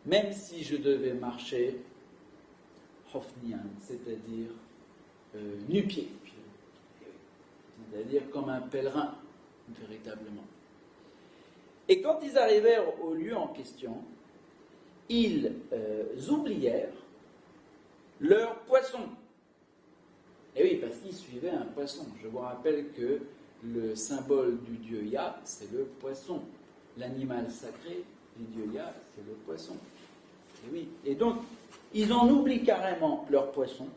même si je devais marcher hofnian, c'est-à-dire nu-pied, c'est-à-dire comme un pèlerin, véritablement. Et quand ils arrivèrent au lieu en question, ils oublièrent leur poisson. Et oui, parce qu'ils suivaient un poisson. Je vous rappelle que le symbole du dieu Ya, c'est le poisson. L'animal sacré du dieu Ya, c'est le poisson. Et oui. Et donc, ils en oublient carrément leur poisson.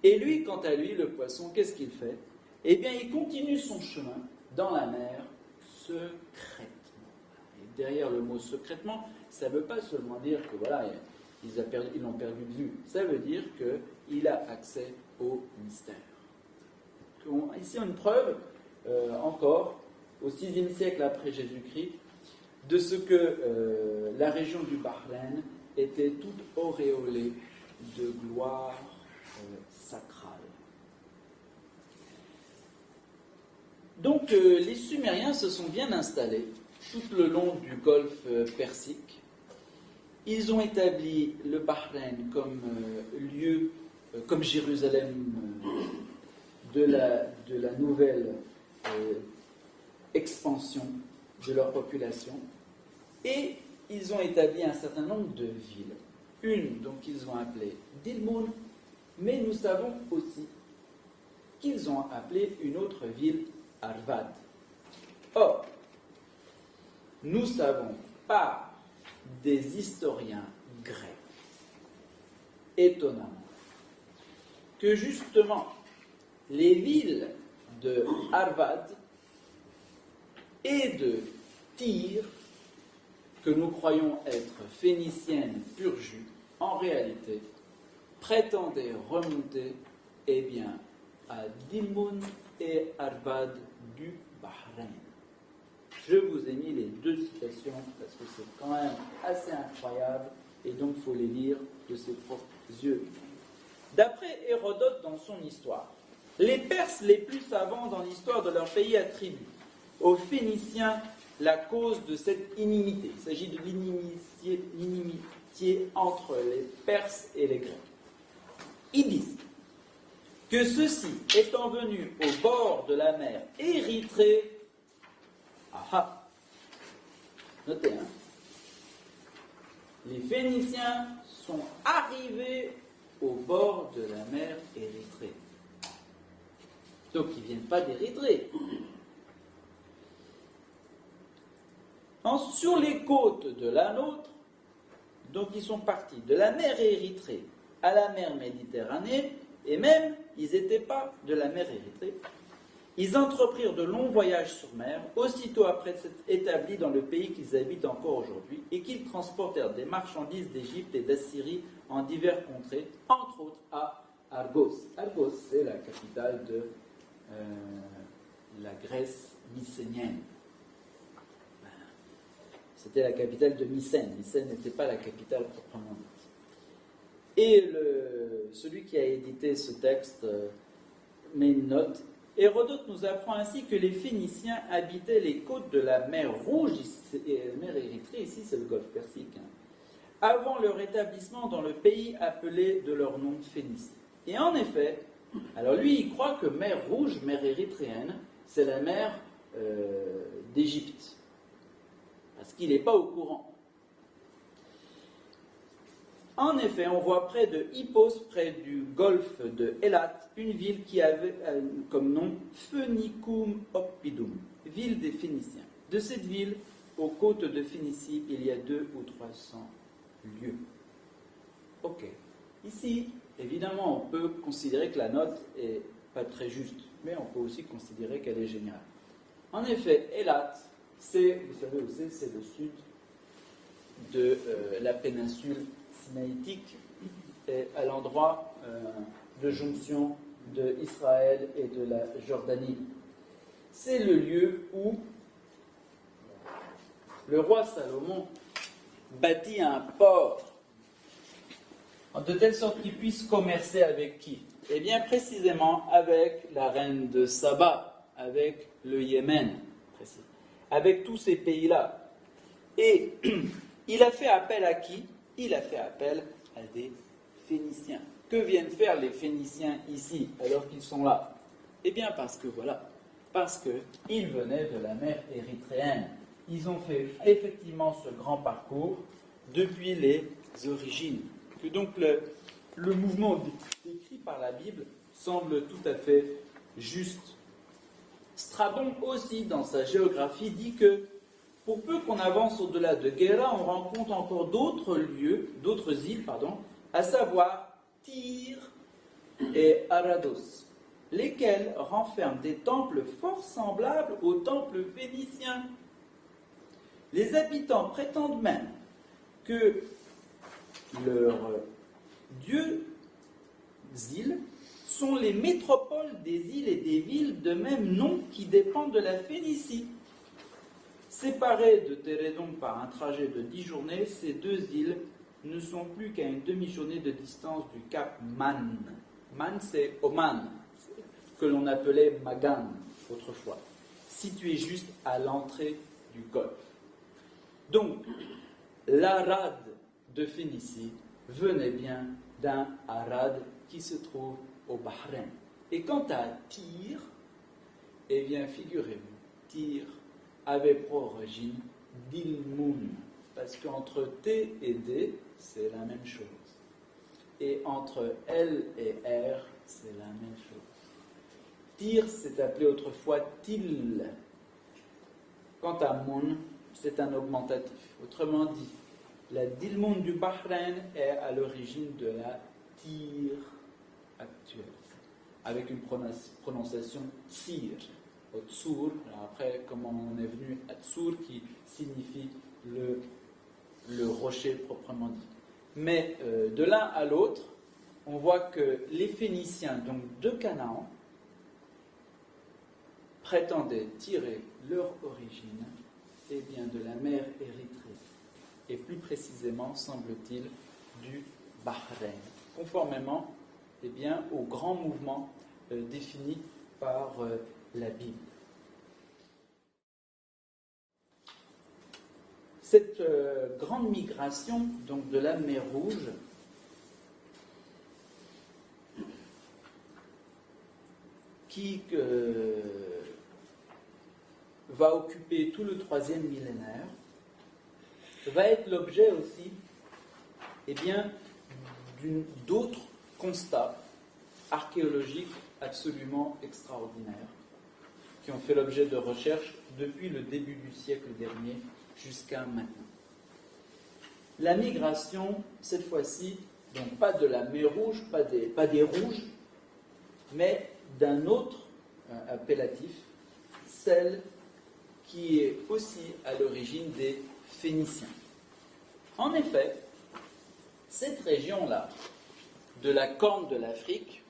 Et lui, quant à lui, le poisson, qu'est-ce qu'il fait? Eh bien, il continue son chemin dans la mer secrètement. Et derrière le mot secrètement, ça ne veut pas seulement dire que voilà, ils l'ont perdu de vue. Ça veut dire qu'il a accès au mystère. Ici, une preuve, encore, au VIe siècle après Jésus-Christ, de ce que la région du Bahreïn était toute auréolée de gloire sacrale. Donc, les Sumériens se sont bien installés tout le long du golfe Persique. Ils ont établi le Bahreïn comme lieu, comme Jérusalem de la nouvelle expansion de leur population, et ils ont établi un certain nombre de villes. Une, donc, ils ont appelée Dilmun, mais nous savons aussi qu'ils ont appelé une autre ville Arvad. Or, nous savons par des historiens grecs, étonnamment, que justement les villes de Arvad et de Tyr, que nous croyons être phéniciennes pur jus, en réalité prétendaient remonter à Dilmun et Arvad du Bahreïn. Je vous ai mis les deux citations parce que c'est quand même assez incroyable et donc il faut les lire de ses propres yeux. D'après Hérodote dans son histoire, les Perses les plus savants dans l'histoire de leur pays attribuent aux Phéniciens la cause de cette inimité. Il s'agit de l'inimitié entre les Perses et les Grecs. Ils disent que ceux-ci, étant venus au bord de la mer Érythrée, notez, les Phéniciens sont arrivés au bord de la mer Érythrée. Donc ils ne viennent pas d'Érythrée. Sur les côtes de la nôtre, donc ils sont partis de la mer Érythrée à la mer Méditerranée, et même, ils n'étaient pas de la mer Érythrée. Ils entreprirent de longs voyages sur mer, aussitôt après s'être établis dans le pays qu'ils habitent encore aujourd'hui, et qu'ils transportèrent des marchandises d'Égypte et d'Assyrie en diverses contrées, entre autres à Argos. Argos, c'est la capitale de la Grèce mycénienne. C'était la capitale de Mycène. Mycène n'était pas la capitale proprement dite. Et celui qui a édité ce texte met une note. Hérodote nous apprend ainsi que les Phéniciens habitaient les côtes de la mer Rouge, et la mer Érythrée, ici c'est le golfe Persique, avant leur établissement dans le pays appelé de leur nom Phénicie. Et en effet, alors lui il croit que mer Rouge, mer érythréenne, c'est la mer d'Égypte, parce qu'il n'est pas au courant. En effet, on voit près de Hippos, près du golfe de Élat, une ville qui avait comme nom Phoenicum Oppidum, ville des Phéniciens. De cette ville, aux côtes de Phénicie, il y a 200 ou 300 lieues. Ok. Ici, évidemment, on peut considérer que la note n'est pas très juste, mais on peut aussi considérer qu'elle est géniale. En effet, Élat, vous savez où c'est le sud de la péninsule sinaïtique, et à l'endroit de jonction de Israël et de la Jordanie. C'est le lieu où le roi Salomon bâtit un port de telle sorte qu'il puisse commercer avec qui? Eh bien précisément avec la reine de Saba, avec le Yémen, avec tous ces pays-là. Et il a fait appel à qui? Il a fait appel à des Phéniciens. Que viennent faire les Phéniciens ici, alors qu'ils sont là? Eh bien parce qu'ils venaient de la mer érythréenne. Ils ont fait effectivement ce grand parcours depuis les origines. Que donc le mouvement décrit par la Bible semble tout à fait juste. Strabon aussi, dans sa géographie, dit que pour peu qu'on avance au-delà de Guéra, on rencontre encore d'autres îles, à savoir Tyr et Arados, lesquels renferment des temples fort semblables aux temples phéniciens. Les habitants prétendent même que leurs dieux îles sont les métropoles des îles et des villes de même nom qui dépendent de la Phénicie. Séparées de Térédon par un trajet de 10 journées, ces deux îles ne sont plus qu'à une demi-journée de distance du cap Man. Man, c'est Oman, que l'on appelait Magan autrefois, situé juste à l'entrée du golfe. Donc, l'Arad de Phénicie venait bien d'un Arad qui se trouve au Bahreïn. Et quant à Tyr, eh bien, figurez-vous, Tyr avait pour origine Dilmun, parce qu'entre T et D, c'est la même chose. Et entre L et R, c'est la même chose. Tyr s'est appelé autrefois Til. Quant à Mun, c'est un augmentatif. Autrement dit, la Dilmun du Bahreïn est à l'origine de la Tyr actuelle, avec une prononciation Tsir, au Tsur. Alors après, comment on est venu à Tsur, qui signifie le rocher proprement dit. Mais de l'un à l'autre, on voit que les Phéniciens, donc de Canaan, prétendaient tirer leur origine bien, de la mer Érythrée, et plus précisément, semble-t-il, du Bahreïn, conformément bien, au grand mouvement défini par la Bible. Cette grande migration donc, de la mer Rouge qui va occuper tout le 3e millénaire, va être l'objet aussi bien, d'autres constats archéologiques absolument extraordinaires qui ont fait l'objet de recherches depuis le début du siècle dernier jusqu'à maintenant. La migration, cette fois-ci, donc pas de la mer Rouge, pas des Rouges, mais d'un autre appellatif, celle qui est aussi à l'origine des Phéniciens. En effet, cette région-là, de la Corne de l'Afrique,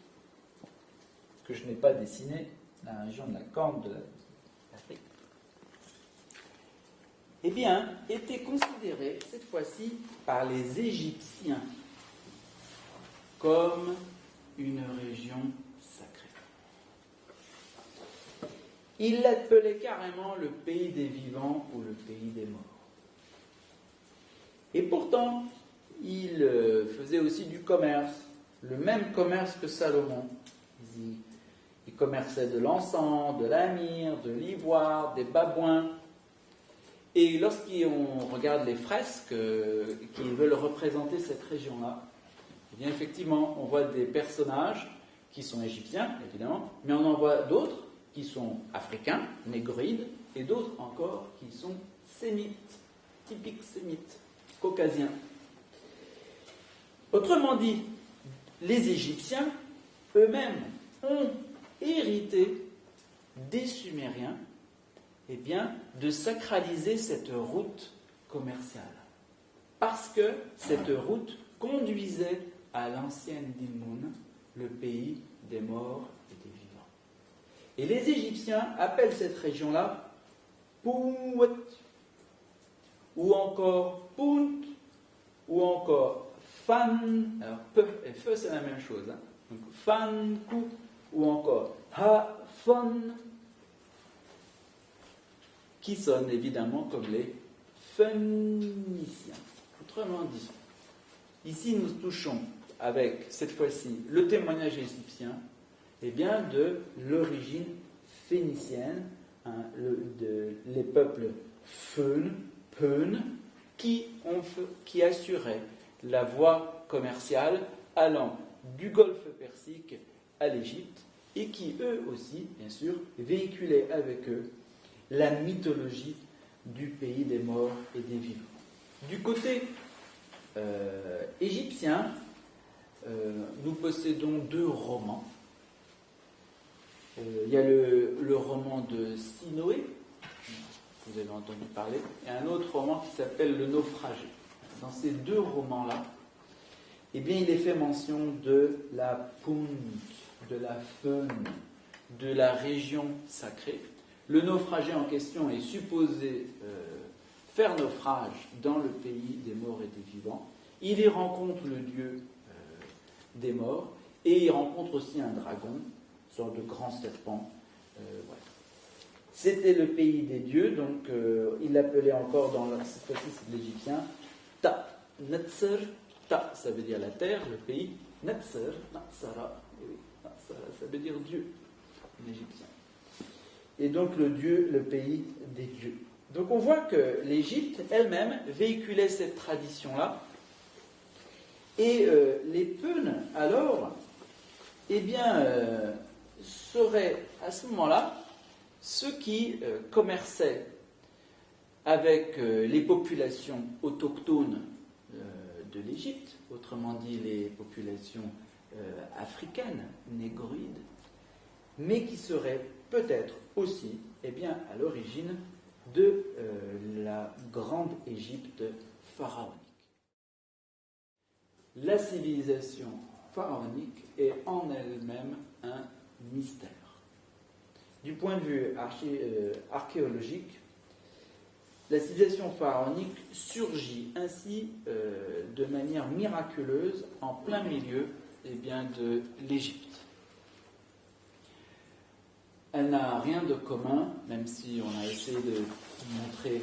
que je n'ai pas dessinée, la région de la Corne de l'Afrique, eh bien, était considérée, cette fois-ci, par les Égyptiens comme une région sacrée. Ils l'appelaient carrément le pays des vivants ou le pays des morts. Et pourtant, ils faisaient aussi du commerce, le même commerce que Salomon. Ils commerçaient de l'encens, de la myrrhe, de l'ivoire, des babouins. Et lorsqu'on regarde les fresques qui veulent représenter cette région-là, eh bien effectivement, on voit des personnages qui sont égyptiens, évidemment, mais on en voit d'autres qui sont africains, négroïdes, et d'autres encore qui sont sémites, typiques sémites, caucasiens. Autrement dit, les Égyptiens eux-mêmes ont hérité des Sumériens, eh bien, de sacraliser cette route commerciale. Parce que cette route conduisait à l'ancienne Dilmun, le pays des morts et des vivants. Et les Égyptiens appellent cette région-là Pouet, ou encore Punt, ou encore Fan. Alors, P et Fe, c'est la même chose. Hein. Donc, Fanku, ou encore Ha-Fon, qui sonnent évidemment comme les Phéniciens. Autrement dit, ici nous touchons avec, cette fois-ci, le témoignage égyptien, eh bien, de l'origine phénicienne, hein, les peuples Peun, qui assuraient la voie commerciale allant du golfe Persique à l'Égypte, et qui, eux aussi, bien sûr, véhiculaient avec eux la mythologie du pays des morts et des vivants. Du côté égyptien, nous possédons deux romans. Il y a le roman de Sinoé, vous avez entendu parler, et un autre roman qui s'appelle Le Naufragé. Dans ces deux romans-là, eh bien, il est fait mention de la Punt, de la Feun, de la région sacrée. Le naufragé en question est supposé faire naufrage dans le pays des morts et des vivants. Il y rencontre le dieu des morts et il rencontre aussi un dragon, une sorte de grand serpent. Voilà. C'était le pays des dieux, donc il l'appelait encore, cette fois-ci c'est de l'égyptien, Ta, Netzer. Ta, ça veut dire la terre, le pays. Netzer, Natsara, oui, Natsara, ça veut dire Dieu, en égyptien. Et donc le dieu, le pays des dieux. Donc on voit que l'Égypte elle-même véhiculait cette tradition-là. Et les Peuns, alors, eh bien, seraient à ce moment-là ceux qui commerçaient avec les populations autochtones de l'Égypte, autrement dit les populations africaines, négroïdes, mais qui seraient peut-être aussi, eh bien, à l'origine de la grande Égypte pharaonique. La civilisation pharaonique est en elle-même un mystère. Du point de vue archéologique, la civilisation pharaonique surgit ainsi de manière miraculeuse en plein milieu eh bien, de l'Égypte. Elle n'a rien de commun, même si on a essayé de montrer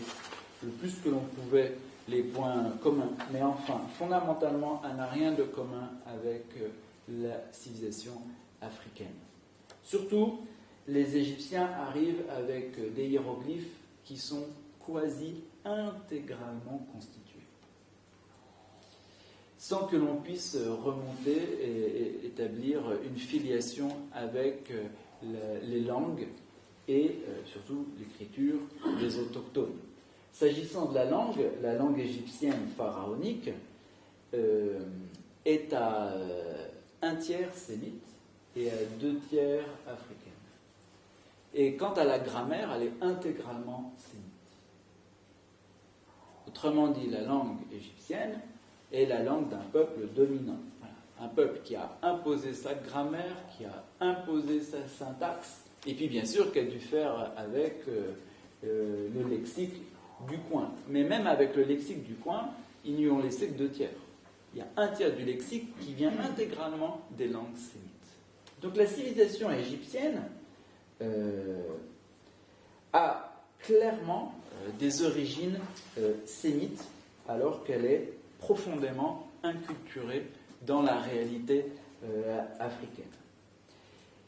le plus que l'on pouvait les points communs. Mais enfin, fondamentalement, elle n'a rien de commun avec la civilisation africaine. Surtout, les Égyptiens arrivent avec des hiéroglyphes qui sont quasi intégralement constitués, sans que l'on puisse remonter et établir une filiation avec les langues et surtout l'écriture des autochtones. S'agissant de la langue égyptienne pharaonique est à un tiers sémite et à 2 tiers africaine. Et quant à la grammaire, elle est intégralement sémite. Autrement dit, la langue égyptienne est la langue d'un peuple dominant. Voilà. Un peuple qui a imposé sa grammaire, qui a imposé sa syntaxe, et puis bien sûr qui a dû faire avec le lexique du coin. Mais même avec le lexique du coin, ils n'y ont laissé que 2 tiers. Il y a un tiers du lexique qui vient intégralement des langues sémites. Donc la civilisation égyptienne a clairement des origines sémites, alors qu'elle est profondément inculturée dans la réalité africaine.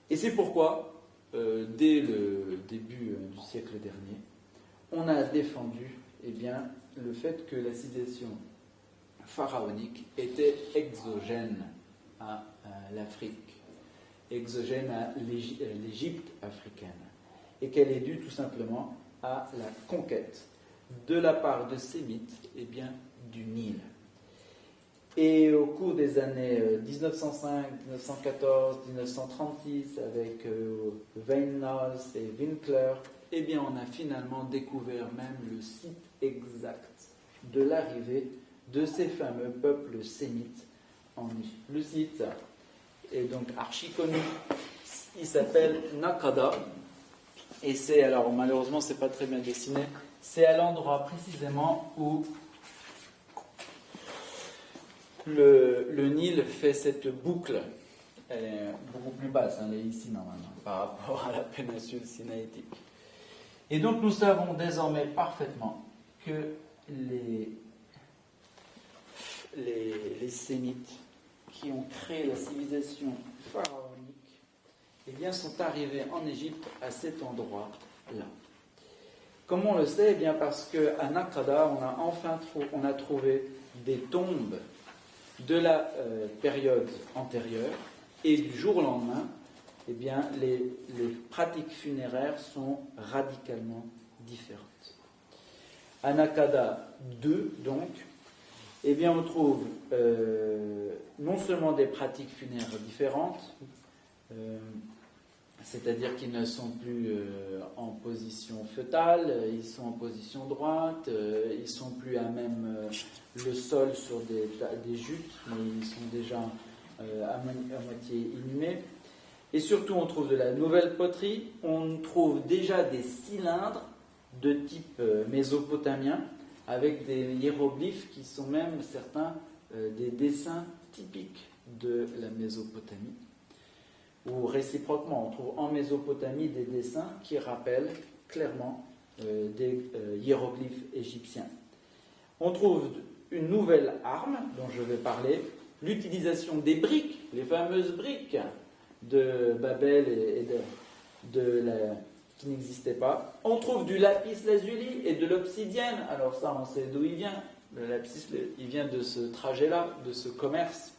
Et c'est pourquoi, dès le début du siècle dernier, on a défendu le fait que la civilisation pharaonique était exogène à l'Afrique, exogène à l'Égypte africaine, et qu'elle est due tout simplement à la conquête de la part de Sémites du Nil. Et au cours des années 1905, 1914, 1936, avec Weinhaus et Winkler, on a finalement découvert même le site exact de l'arrivée de ces fameux peuples sémites en Égypte. Le site est donc archi connu, il s'appelle Nakada, et c'est, alors malheureusement c'est pas très bien dessiné, c'est à l'endroit précisément où le Nil fait cette boucle. Elle est beaucoup plus basse, elle est ici normalement, par rapport à la péninsule sinaïtique. Et donc nous savons désormais parfaitement que les Sémites qui ont créé la civilisation pharaonique sont arrivés en Égypte à cet endroit-là. Comment on le sait? Parce qu'à Nakada, on a trouvé des tombes de la période antérieure, et du jour au lendemain, les pratiques funéraires sont radicalement différentes. À Nakada 2, donc, on trouve non seulement des pratiques funéraires différentes, c'est-à-dire qu'ils ne sont plus en position fœtale, ils sont en position droite, ils ne sont plus à même le sol sur des jutes, mais ils sont déjà à moitié inhumés. Et surtout, on trouve de la nouvelle poterie, on trouve déjà des cylindres de type mésopotamien, avec des hiéroglyphes qui sont même certains des dessins typiques de la Mésopotamie. Ou réciproquement, on trouve en Mésopotamie des dessins qui rappellent clairement des hiéroglyphes égyptiens. On trouve une nouvelle arme dont je vais parler, l'utilisation des briques, les fameuses briques de Babel et qui n'existaient pas. On trouve du lapis lazuli et de l'obsidienne. Alors ça, on sait d'où il vient. Le lapis, il vient de ce trajet-là, de ce commerce.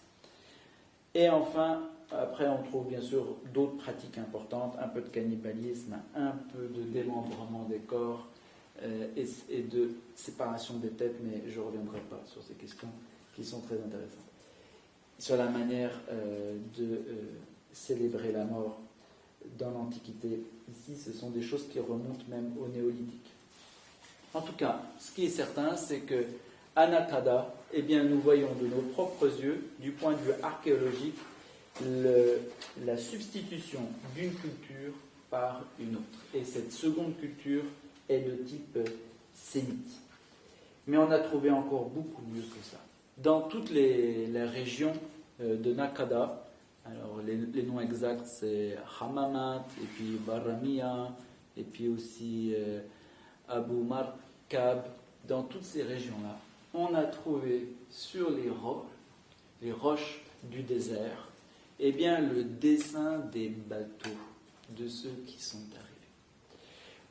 Et enfin, après, on trouve bien sûr d'autres pratiques importantes, un peu de cannibalisme, un peu de démembrement des corps et de séparation des têtes, mais je ne reviendrai pas sur ces questions qui sont très intéressantes. Sur la manière de célébrer la mort dans l'Antiquité. Ici, ce sont des choses qui remontent même au néolithique. En tout cas, ce qui est certain, c'est que à Nakada, nous voyons de nos propres yeux, du point de vue archéologique, la substitution d'une culture par une autre. Et cette seconde culture est de type sémite. Mais on a trouvé encore beaucoup mieux que ça. Dans toutes les régions de Nakada, alors les noms exacts c'est Hamamat, et puis Baramia, et puis aussi Abu Markab. Dans toutes ces régions-là, on a trouvé sur les roches du désert, le dessin des bateaux de ceux qui sont arrivés.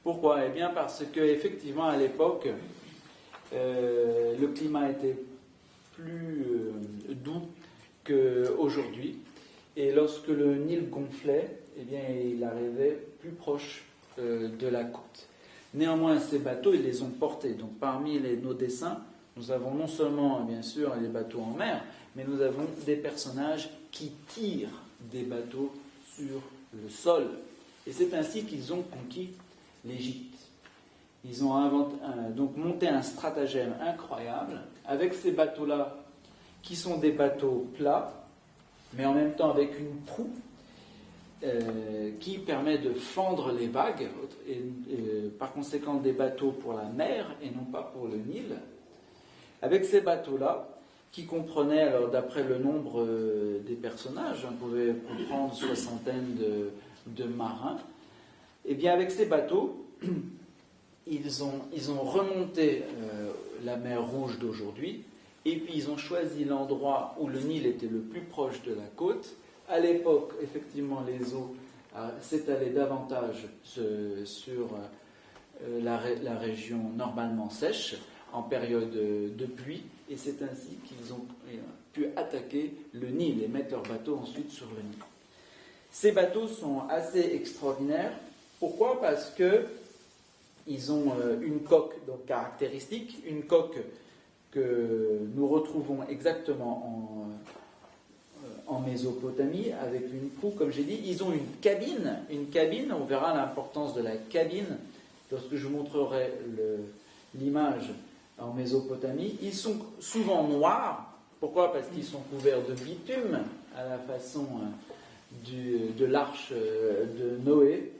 Pourquoi? Parce qu'effectivement, à l'époque, le climat était plus doux qu'aujourd'hui. Et lorsque le Nil gonflait, il arrivait plus proche de la côte. Néanmoins, ces bateaux, ils les ont portés. Donc parmi nos dessins, nous avons non seulement, bien sûr, les bateaux en mer, mais nous avons des personnages qui tirent des bateaux sur le sol. Et c'est ainsi qu'ils ont conquis l'Égypte. Ils ont donc monté un stratagème incroyable avec ces bateaux-là, qui sont des bateaux plats, mais en même temps avec une proue qui permet de fendre les vagues, et par conséquent des bateaux pour la mer et non pas pour le Nil. Avec ces bateaux-là, qui comprenaient, alors d'après le nombre des personnages, on pouvait comprendre soixantaine de marins, et bien avec ces bateaux, ils ont remonté la mer Rouge d'aujourd'hui, et puis ils ont choisi l'endroit où le Nil était le plus proche de la côte. À l'époque, effectivement, les eaux s'étalaient davantage sur la région normalement sèche, en période de pluie, et c'est ainsi qu'ils ont pu attaquer le Nil et mettre leurs bateaux ensuite sur le Nil. Ces bateaux sont assez extraordinaires. Pourquoi ? Parce qu'ils ont une coque donc caractéristique, une coque que nous retrouvons exactement en Mésopotamie, avec une proue, comme j'ai dit. Ils ont une cabine, on verra l'importance de la cabine lorsque je vous montrerai l'image en Mésopotamie. Ils sont souvent noirs. Pourquoi ? Parce qu'ils sont couverts de bitume, à la façon de l'arche de Noé.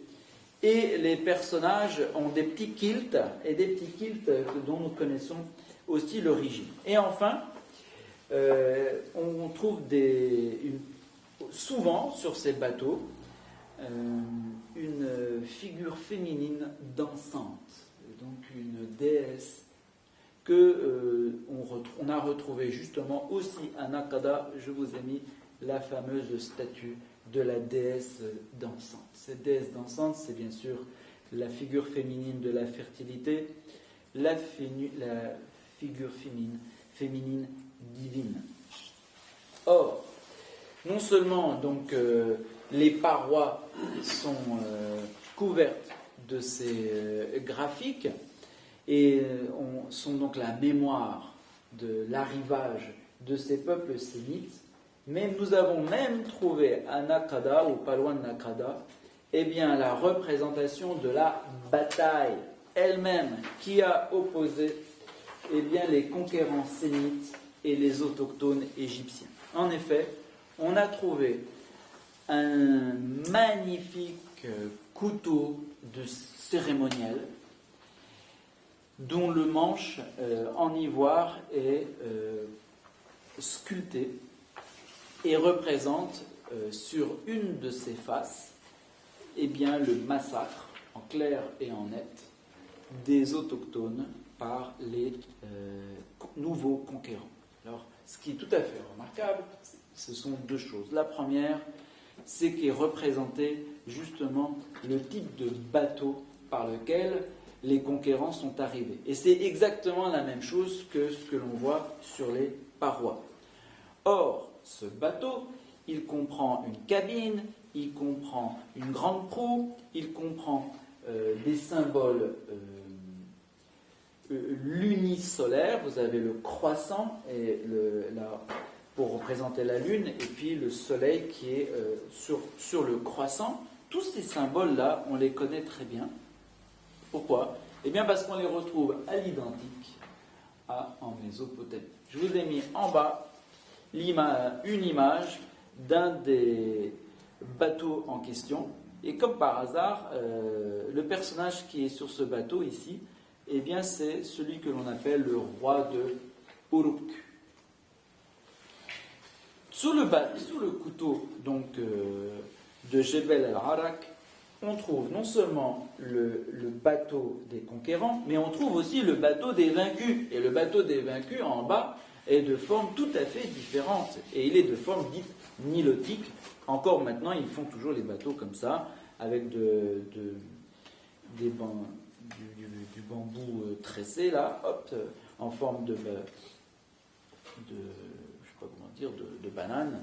Et les personnages ont des petits kilts, et des petits kilts dont nous connaissons aussi l'origine. Et enfin, on trouve souvent sur ces bateaux une figure féminine dansante, donc une déesse on a retrouvé justement aussi à Naqada. Je vous ai mis la fameuse statue de la déesse dansante. Cette déesse dansante, c'est bien sûr la figure féminine de la fertilité, la figure féminine divine. Or, non seulement donc les parois sont couvertes de ces graphiques et sont donc la mémoire de l'arrivage de ces peuples sémites, mais nous avons même trouvé à Naqada, ou pas loin de Naqada, eh bien, la représentation de la bataille elle-même qui a opposé eh bien, les conquérants sémites et les autochtones égyptiens. En effet, on a trouvé un magnifique couteau de cérémoniel dont le manche en ivoire est sculpté et représente sur une de ses faces eh bien, le massacre, en clair et en net, des autochtones par les nouveaux conquérants. Alors, ce qui est tout à fait remarquable, ce sont deux choses. La première, c'est qu'il représentait justement le type de bateau par lequel les conquérants sont arrivés. Et c'est exactement la même chose que ce que l'on voit sur les parois. Or, ce bateau, il comprend une cabine, il comprend une grande proue, il comprend des symboles lunisolaires. Vous avez le croissant et pour représenter la lune, et puis le soleil qui est sur le croissant. Tous ces symboles-là, on les connaît très bien. Pourquoi ? Eh bien parce qu'on les retrouve à l'identique en Mésopotamie. Je vous ai mis en bas une image d'un des bateaux en question. Et comme par hasard, le personnage qui est sur ce bateau ici, eh bien c'est celui que l'on appelle le roi de Uruk. Sous le couteau donc, de Jebel el-Arak, on trouve non seulement le bateau des conquérants, mais on trouve aussi le bateau des vaincus. Et le bateau des vaincus, en bas, est de forme tout à fait différente. Et il est de forme dite nilotique. Encore maintenant, ils font toujours les bateaux comme ça, avec du bambou tressé, là, hop, en forme de banane,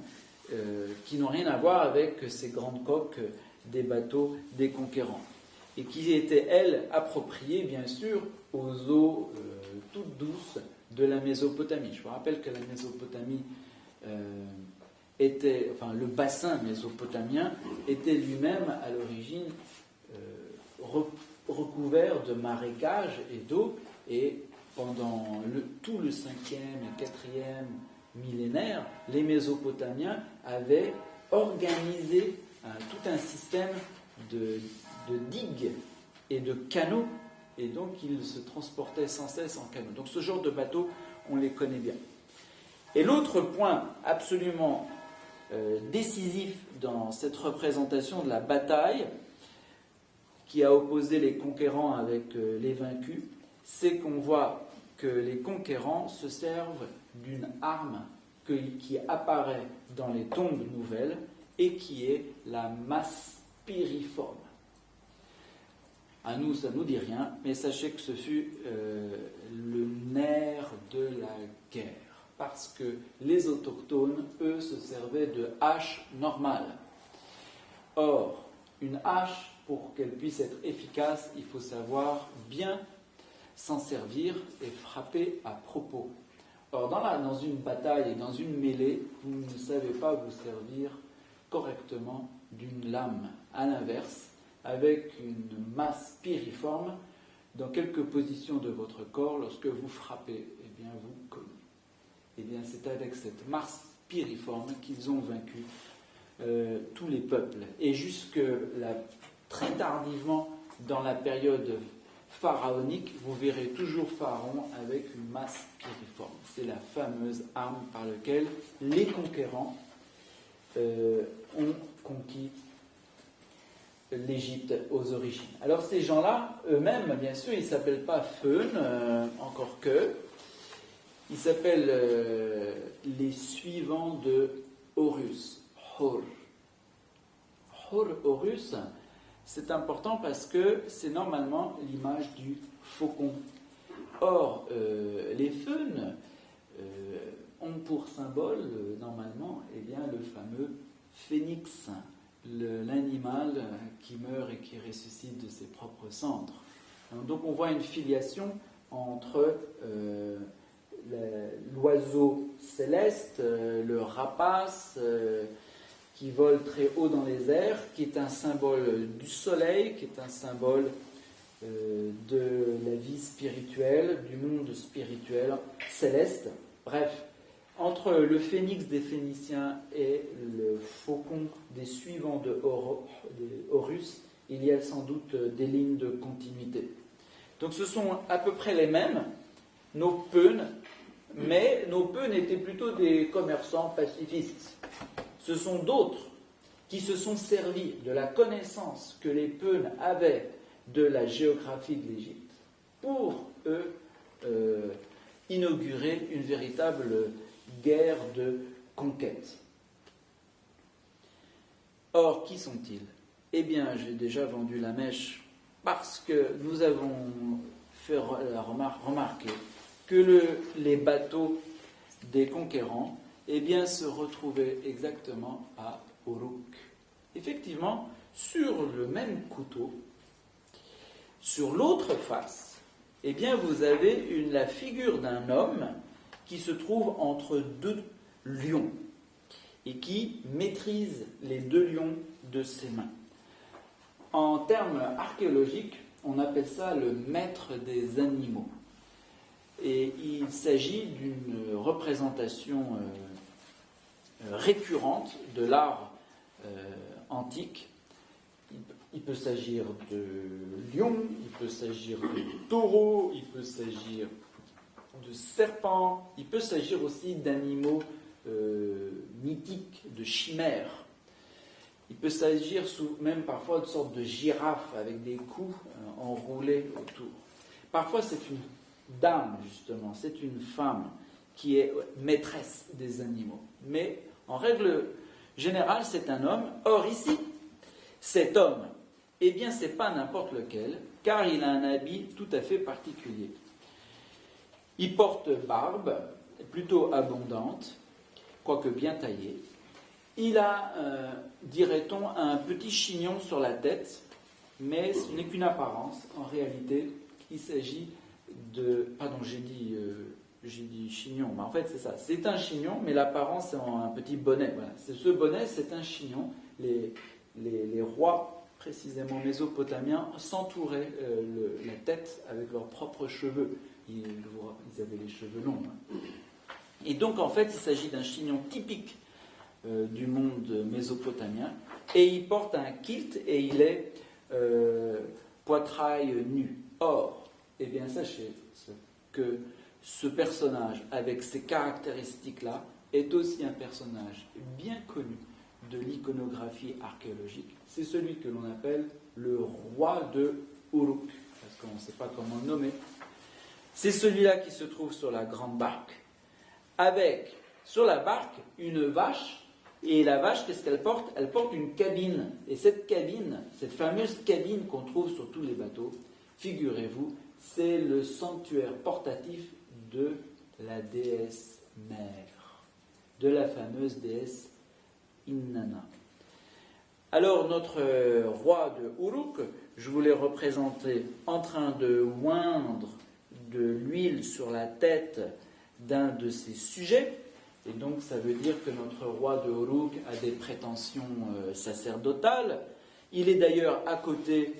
qui n'ont rien à voir avec ces grandes coques des bateaux des conquérants. et qui était, elle, appropriée, bien sûr, aux eaux toutes douces de la Mésopotamie. Je vous rappelle que la Mésopotamie le bassin mésopotamien était lui-même à l'origine recouvert de marécages et d'eau, et pendant tout le 5e et 4e millénaire, les Mésopotamiens avaient organisé tout un système de digues et de canaux, et donc ils se transportaient sans cesse en canaux. Donc ce genre de bateaux, on les connaît bien. Et l'autre point absolument décisif dans cette représentation de la bataille qui a opposé les conquérants avec les vaincus, c'est qu'on voit que les conquérants se servent d'une arme qui apparaît dans les tombes nouvelles et qui est la masse piriforme. À nous, ça ne nous dit rien, mais sachez que ce fut le nerf de la guerre, parce que les autochtones, eux, se servaient de haches normales. Or, une hache, pour qu'elle puisse être efficace, il faut savoir bien s'en servir et frapper à propos. Or, dans une bataille et dans une mêlée, vous ne savez pas vous servir correctement d'une lame. À l'inverse, avec une masse piriforme, dans quelques positions de votre corps, lorsque vous frappez, eh bien vous cognez. Eh bien, c'est avec cette masse piriforme qu'ils ont vaincu tous les peuples. Et très tardivement, dans la période pharaonique, vous verrez toujours Pharaon avec une masse piriforme. C'est la fameuse arme par laquelle les conquérants ont conquis l'Égypte aux origines. Alors ces gens-là, eux-mêmes, bien sûr, ils ne s'appellent pas Feun, encore que. Ils s'appellent les suivants de Horus, Hor. Horus, c'est important parce que c'est normalement l'image du faucon. Or, les Feun ont pour symbole, normalement, eh bien, le fameux phénix, l'animal qui meurt et qui ressuscite de ses propres cendres. Donc on voit une filiation entre l'oiseau céleste, le rapace qui vole très haut dans les airs, qui est un symbole du soleil, qui est un symbole de la vie spirituelle, du monde spirituel céleste. Bref, entre le phénix des Phéniciens et le faucon des suivants de Horus, il y a sans doute des lignes de continuité. Donc ce sont à peu près les mêmes, nos Peuns, mais nos Peuns étaient plutôt des commerçants pacifistes. Ce sont d'autres qui se sont servis de la connaissance que les Peuns avaient de la géographie de l'Égypte pour, eux, inaugurer une véritable guerre de conquête. Or, qui sont-ils ? Eh bien, j'ai déjà vendu la mèche parce que nous avons fait remarquer que les bateaux des conquérants eh bien, se retrouvaient exactement à Uruk. Effectivement, sur le même couteau, sur l'autre face, eh bien, vous avez la figure d'un homme qui se trouve entre deux lions et qui maîtrise les deux lions de ses mains. En termes archéologiques, on appelle ça le maître des animaux. Et il s'agit d'une représentation récurrente de l'art antique. Il peut s'agir de lions, il peut s'agir de taureaux, il peut s'agir de serpents, il peut s'agir aussi d'animaux mythiques, de chimères. Il peut s'agir même parfois de sortes de girafes avec des coups enroulés autour. Parfois c'est une dame justement, c'est une femme qui est maîtresse des animaux. Mais en règle générale c'est un homme. Or ici, cet homme, eh bien c'est pas n'importe lequel, car il a un habit tout à fait particulier. Il porte barbe, plutôt abondante, quoique bien taillée. Il a, dirait-on, un petit chignon sur la tête mais ce n'est qu'une apparence. En réalité, il s'agit de... Pardon, j'ai dit chignon, mais en fait c'est ça. C'est un chignon, mais l'apparence c'est un petit bonnet. Voilà. Ce bonnet, c'est un chignon. Les rois, précisément mésopotamiens, s'entouraient la tête avec leurs propres cheveux. Ils avaient les cheveux longs. Hein. Et donc en fait, il s'agit d'un chignon typique du monde mésopotamien. Et il porte un kilt et il est poitrail nu. Or, eh bien sachez que ce personnage, avec ces caractéristiques-là, est aussi un personnage bien connu de l'iconographie archéologique. C'est celui que l'on appelle le roi de Uruk, parce qu'on ne sait pas comment le nommer. C'est celui-là qui se trouve sur la grande barque, avec, sur la barque, une vache, et la vache, qu'est-ce qu'elle porte? Elle porte une cabine. Et cette cabine, cette fameuse cabine qu'on trouve sur tous les bateaux, figurez-vous, c'est le sanctuaire portatif de la déesse mère, de la fameuse déesse Inanna. Alors notre roi de Uruk, je vous l'ai représenté en train de oindre de l'huile sur la tête d'un de ses sujets, et donc ça veut dire que notre roi de Uruk a des prétentions sacerdotales. Il est d'ailleurs à côté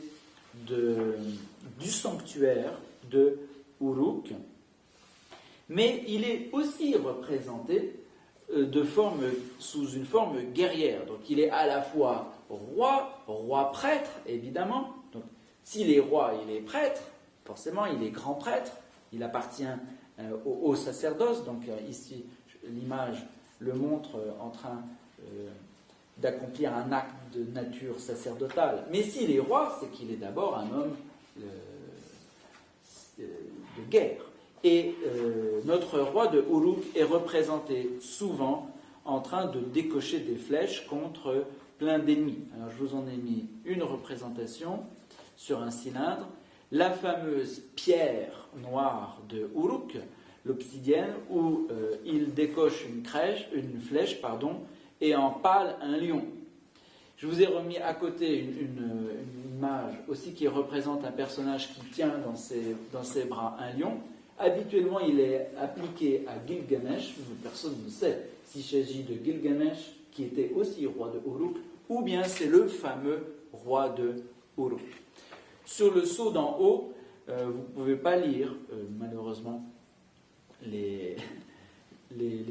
du sanctuaire de Uruk, mais il est aussi représenté sous une forme guerrière. Donc il est à la fois roi prêtre, évidemment. Donc s'il est roi, il est prêtre, forcément il est grand prêtre, il appartient au sacerdoce. Donc ici, l'image le montre en train d'accomplir un acte de nature sacerdotale. Mais s'il est roi, c'est qu'il est d'abord un homme de guerre. Et notre roi de Uruk est représenté souvent en train de décocher des flèches contre plein d'ennemis. Alors je vous en ai mis une représentation sur un cylindre. La fameuse pierre noire de Uruk, l'obsidienne, où il décoche une flèche, et empale un lion. Je vous ai remis à côté une image aussi qui représente un personnage qui tient dans ses bras un lion. Habituellement, il est appliqué à Gilgamesh, mais personne ne sait s'il s'agit de Gilgamesh, qui était aussi roi de Uruk, ou bien c'est le fameux roi de Uruk. Sur le sceau d'en haut, vous ne pouvez pas lire, malheureusement, les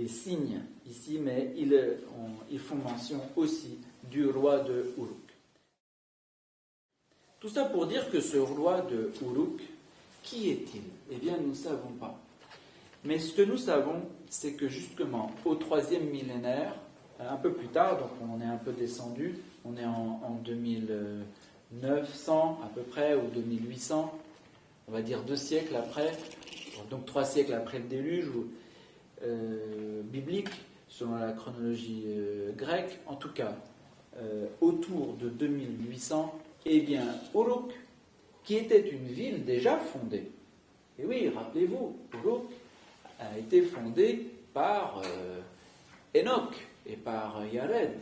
signes ici, mais ils font mention aussi du roi de Uruk. Tout ça pour dire que ce roi de Uruk, qui est-il? Eh bien, nous ne savons pas. Mais ce que nous savons, c'est que justement, au 3e millénaire, un peu plus tard, donc on est un peu descendu, on est en 2900 à peu près, ou 2800, on va dire 2 siècles après, donc 3 siècles après le déluge biblique, selon la chronologie grecque, en tout cas, autour de 2800, eh bien, Uruk, qui était une ville déjà fondée. Et oui, rappelez-vous, Uruk a été fondée par Enoch et par Yared.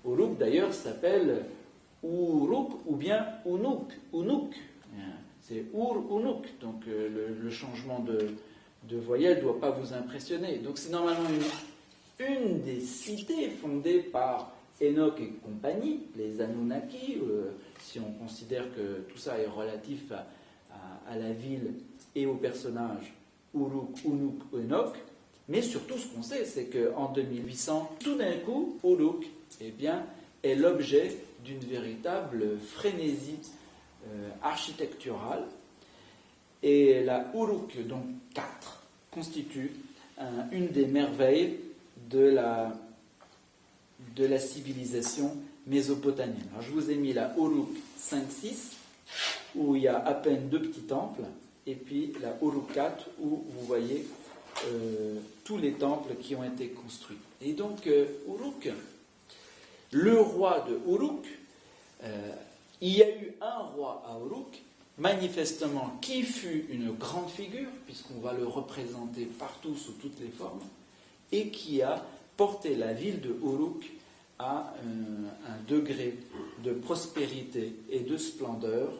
Uruk, d'ailleurs, s'appelle Uruk ou bien Unuk. C'est Ur-Unuk, donc le changement de voyelle ne doit pas vous impressionner. Donc c'est normalement une des cités fondées par Enoch et compagnie, les Anunnaki, si on considère que tout ça est relatif à la ville et au personnage Uruk, Unuk, Enoch. Mais surtout, ce qu'on sait, c'est qu'en 2800, tout d'un coup, Uruk est l'objet d'une véritable frénésie architecturale. Et la Uruk, donc 4, constitue une des merveilles de la civilisation mésopotamienne. Alors, je vous ai mis la Uruk 5-6, où il y a à peine 2 petits temples, et puis la Uruk 4, où vous voyez tous les temples qui ont été construits. Et donc, Uruk, le roi de Uruk, il y a eu un roi à Uruk, manifestement, qui fut une grande figure, puisqu'on va le représenter partout sous toutes les formes, et qui a porté la ville de Uruk à un degré de prospérité et de splendeur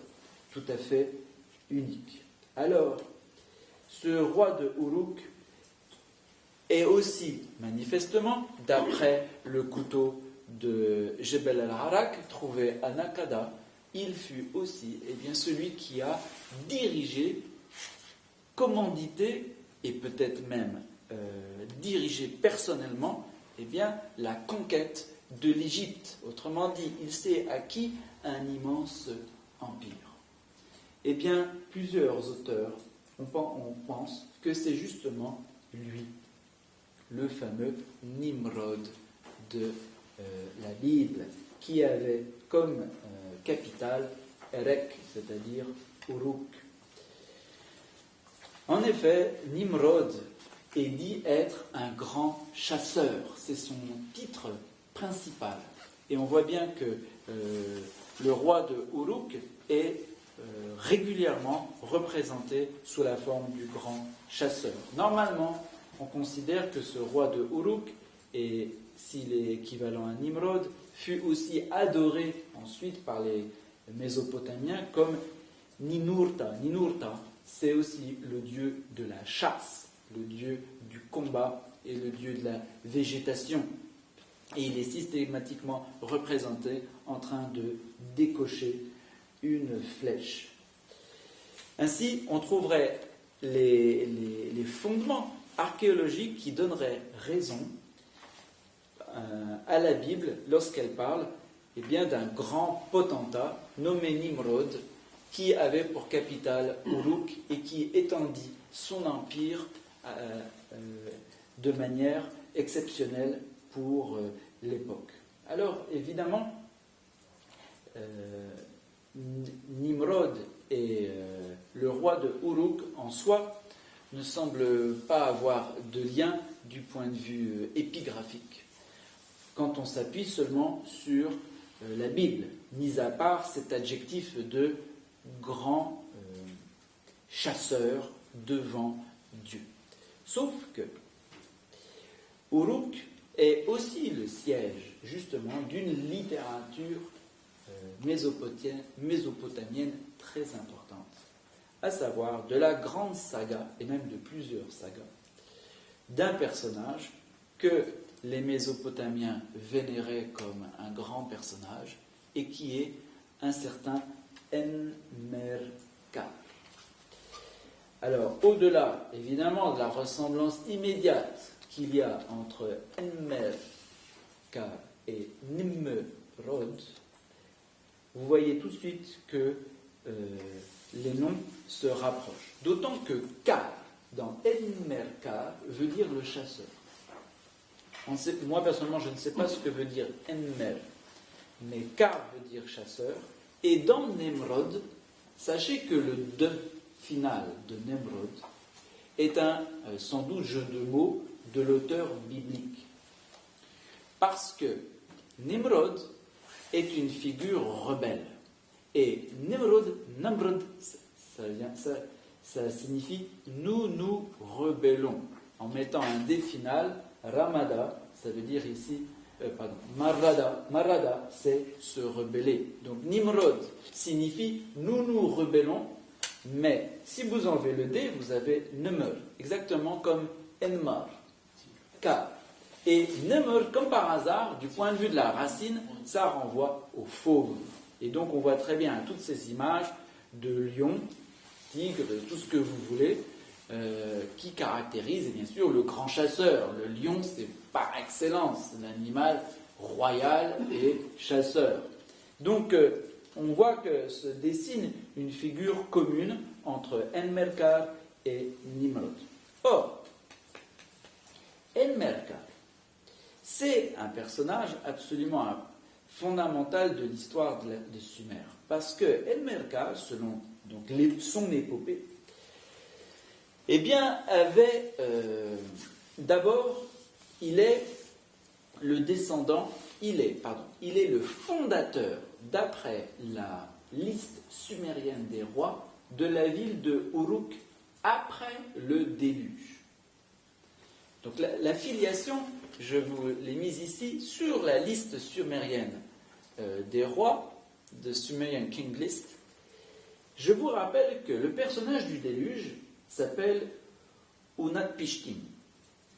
tout à fait unique. Alors, ce roi de Uruk est aussi, manifestement, d'après le couteau de Jebel al-Harak, trouvé à Nakada, il fut aussi celui qui a dirigé, commandité, et peut-être même dirigé personnellement la conquête de l'Égypte. Autrement dit, il s'est acquis un immense empire. Plusieurs auteurs on pense que c'est justement lui, le fameux Nimrod de la Bible, qui avait comme capitale Erech, c'est-à-dire Uruk. En effet, Nimrod est dit être un grand chasseur, c'est son titre principal. Et on voit bien que le roi de Uruk est régulièrement représenté sous la forme du grand chasseur. Normalement, on considère que ce roi de Uruk, et s'il est équivalent à Nimrod, fut aussi adoré ensuite par les Mésopotamiens comme Ninurta. Ninurta, c'est aussi le dieu de la chasse, le dieu du combat et le dieu de la végétation. Et il est systématiquement représenté en train de décocher une flèche. Ainsi, on trouverait les fondements archéologiques qui donneraient raison à la Bible lorsqu'elle parle d'un grand potentat nommé Nimrod qui avait pour capitale Uruk et qui étendit son empire de manière exceptionnelle pour l'époque. Alors, évidemment, Nimrod et le roi de Uruk en soi ne semblent pas avoir de lien du point de vue épigraphique, quand on s'appuie seulement sur la Bible, mis à part cet adjectif de grand chasseur devant Dieu. Sauf que Uruk est aussi le siège, justement, d'une littérature mésopotamienne très importante, à savoir de la grande saga, et même de plusieurs sagas, d'un personnage que les Mésopotamiens vénéraient comme un grand personnage, et qui est un certain Enmerkar. Alors, au-delà, évidemment, de la ressemblance immédiate qu'il y a entre Enmerkar et Nimrod, vous voyez tout de suite que les noms se rapprochent. D'autant que Kar, dans Enmerkar, veut dire le chasseur. Moi, personnellement, je ne sais pas ce que veut dire Enmer, mais Kar veut dire chasseur. Et dans Nimrod, sachez que le « de » final de Nimrod est un, sans doute, jeu de mots de l'auteur biblique. Parce que Nimrod est une figure rebelle. Et Nimrod, ça signifie « nous nous rebellons ». En mettant un « d » final, Ramada, ça veut dire ici, Marada, c'est se rebeller. Donc Nimrod signifie « nous nous rebellons », mais si vous enlevez le « d », vous avez « Nemr », exactement comme « Enmar », « Ka ». Et Nemr, comme par hasard, du point de vue de la racine, ça renvoie au fauve. Et donc on voit très bien toutes ces images de lion, tigre, tout ce que vous voulez, qui caractérisent bien sûr le grand chasseur. Le lion, c'est par excellence l'animal royal et chasseur. Donc on voit que se dessine une figure commune entre Enmerkar et Nimrod. Or, Enmerkar, c'est un personnage absolument fondamental de l'histoire de Sumer. Parce que Enmerkar, selon donc, son épopée, avait d'abord, il est le fondateur, d'après la liste sumérienne des rois, de la ville de Uruk après le déluge. Donc la filiation, je vous l'ai mise ici sur la liste sumérienne des rois, de Sumerian King List. Je vous rappelle que le personnage du déluge s'appelle Utnapishtim,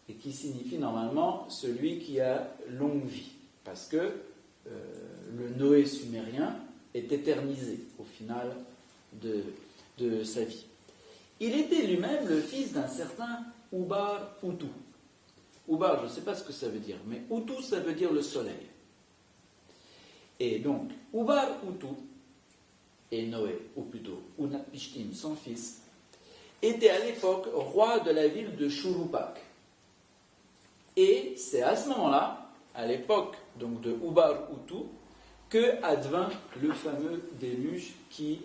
et qui signifie normalement celui qui a longue vie, parce que le Noé sumérien est éternisé au final de sa vie. Il était lui-même le fils d'un certain Ubar-Utu. Ubar, je ne sais pas ce que ça veut dire, mais Utu, ça veut dire le soleil. Et donc, Ubar-Utu et Noé, ou plutôt Utnapishtim, son fils, était à l'époque roi de la ville de Shuruppak. Et c'est à ce moment-là, à l'époque donc de Ubar-Utu, que advint le fameux déluge qui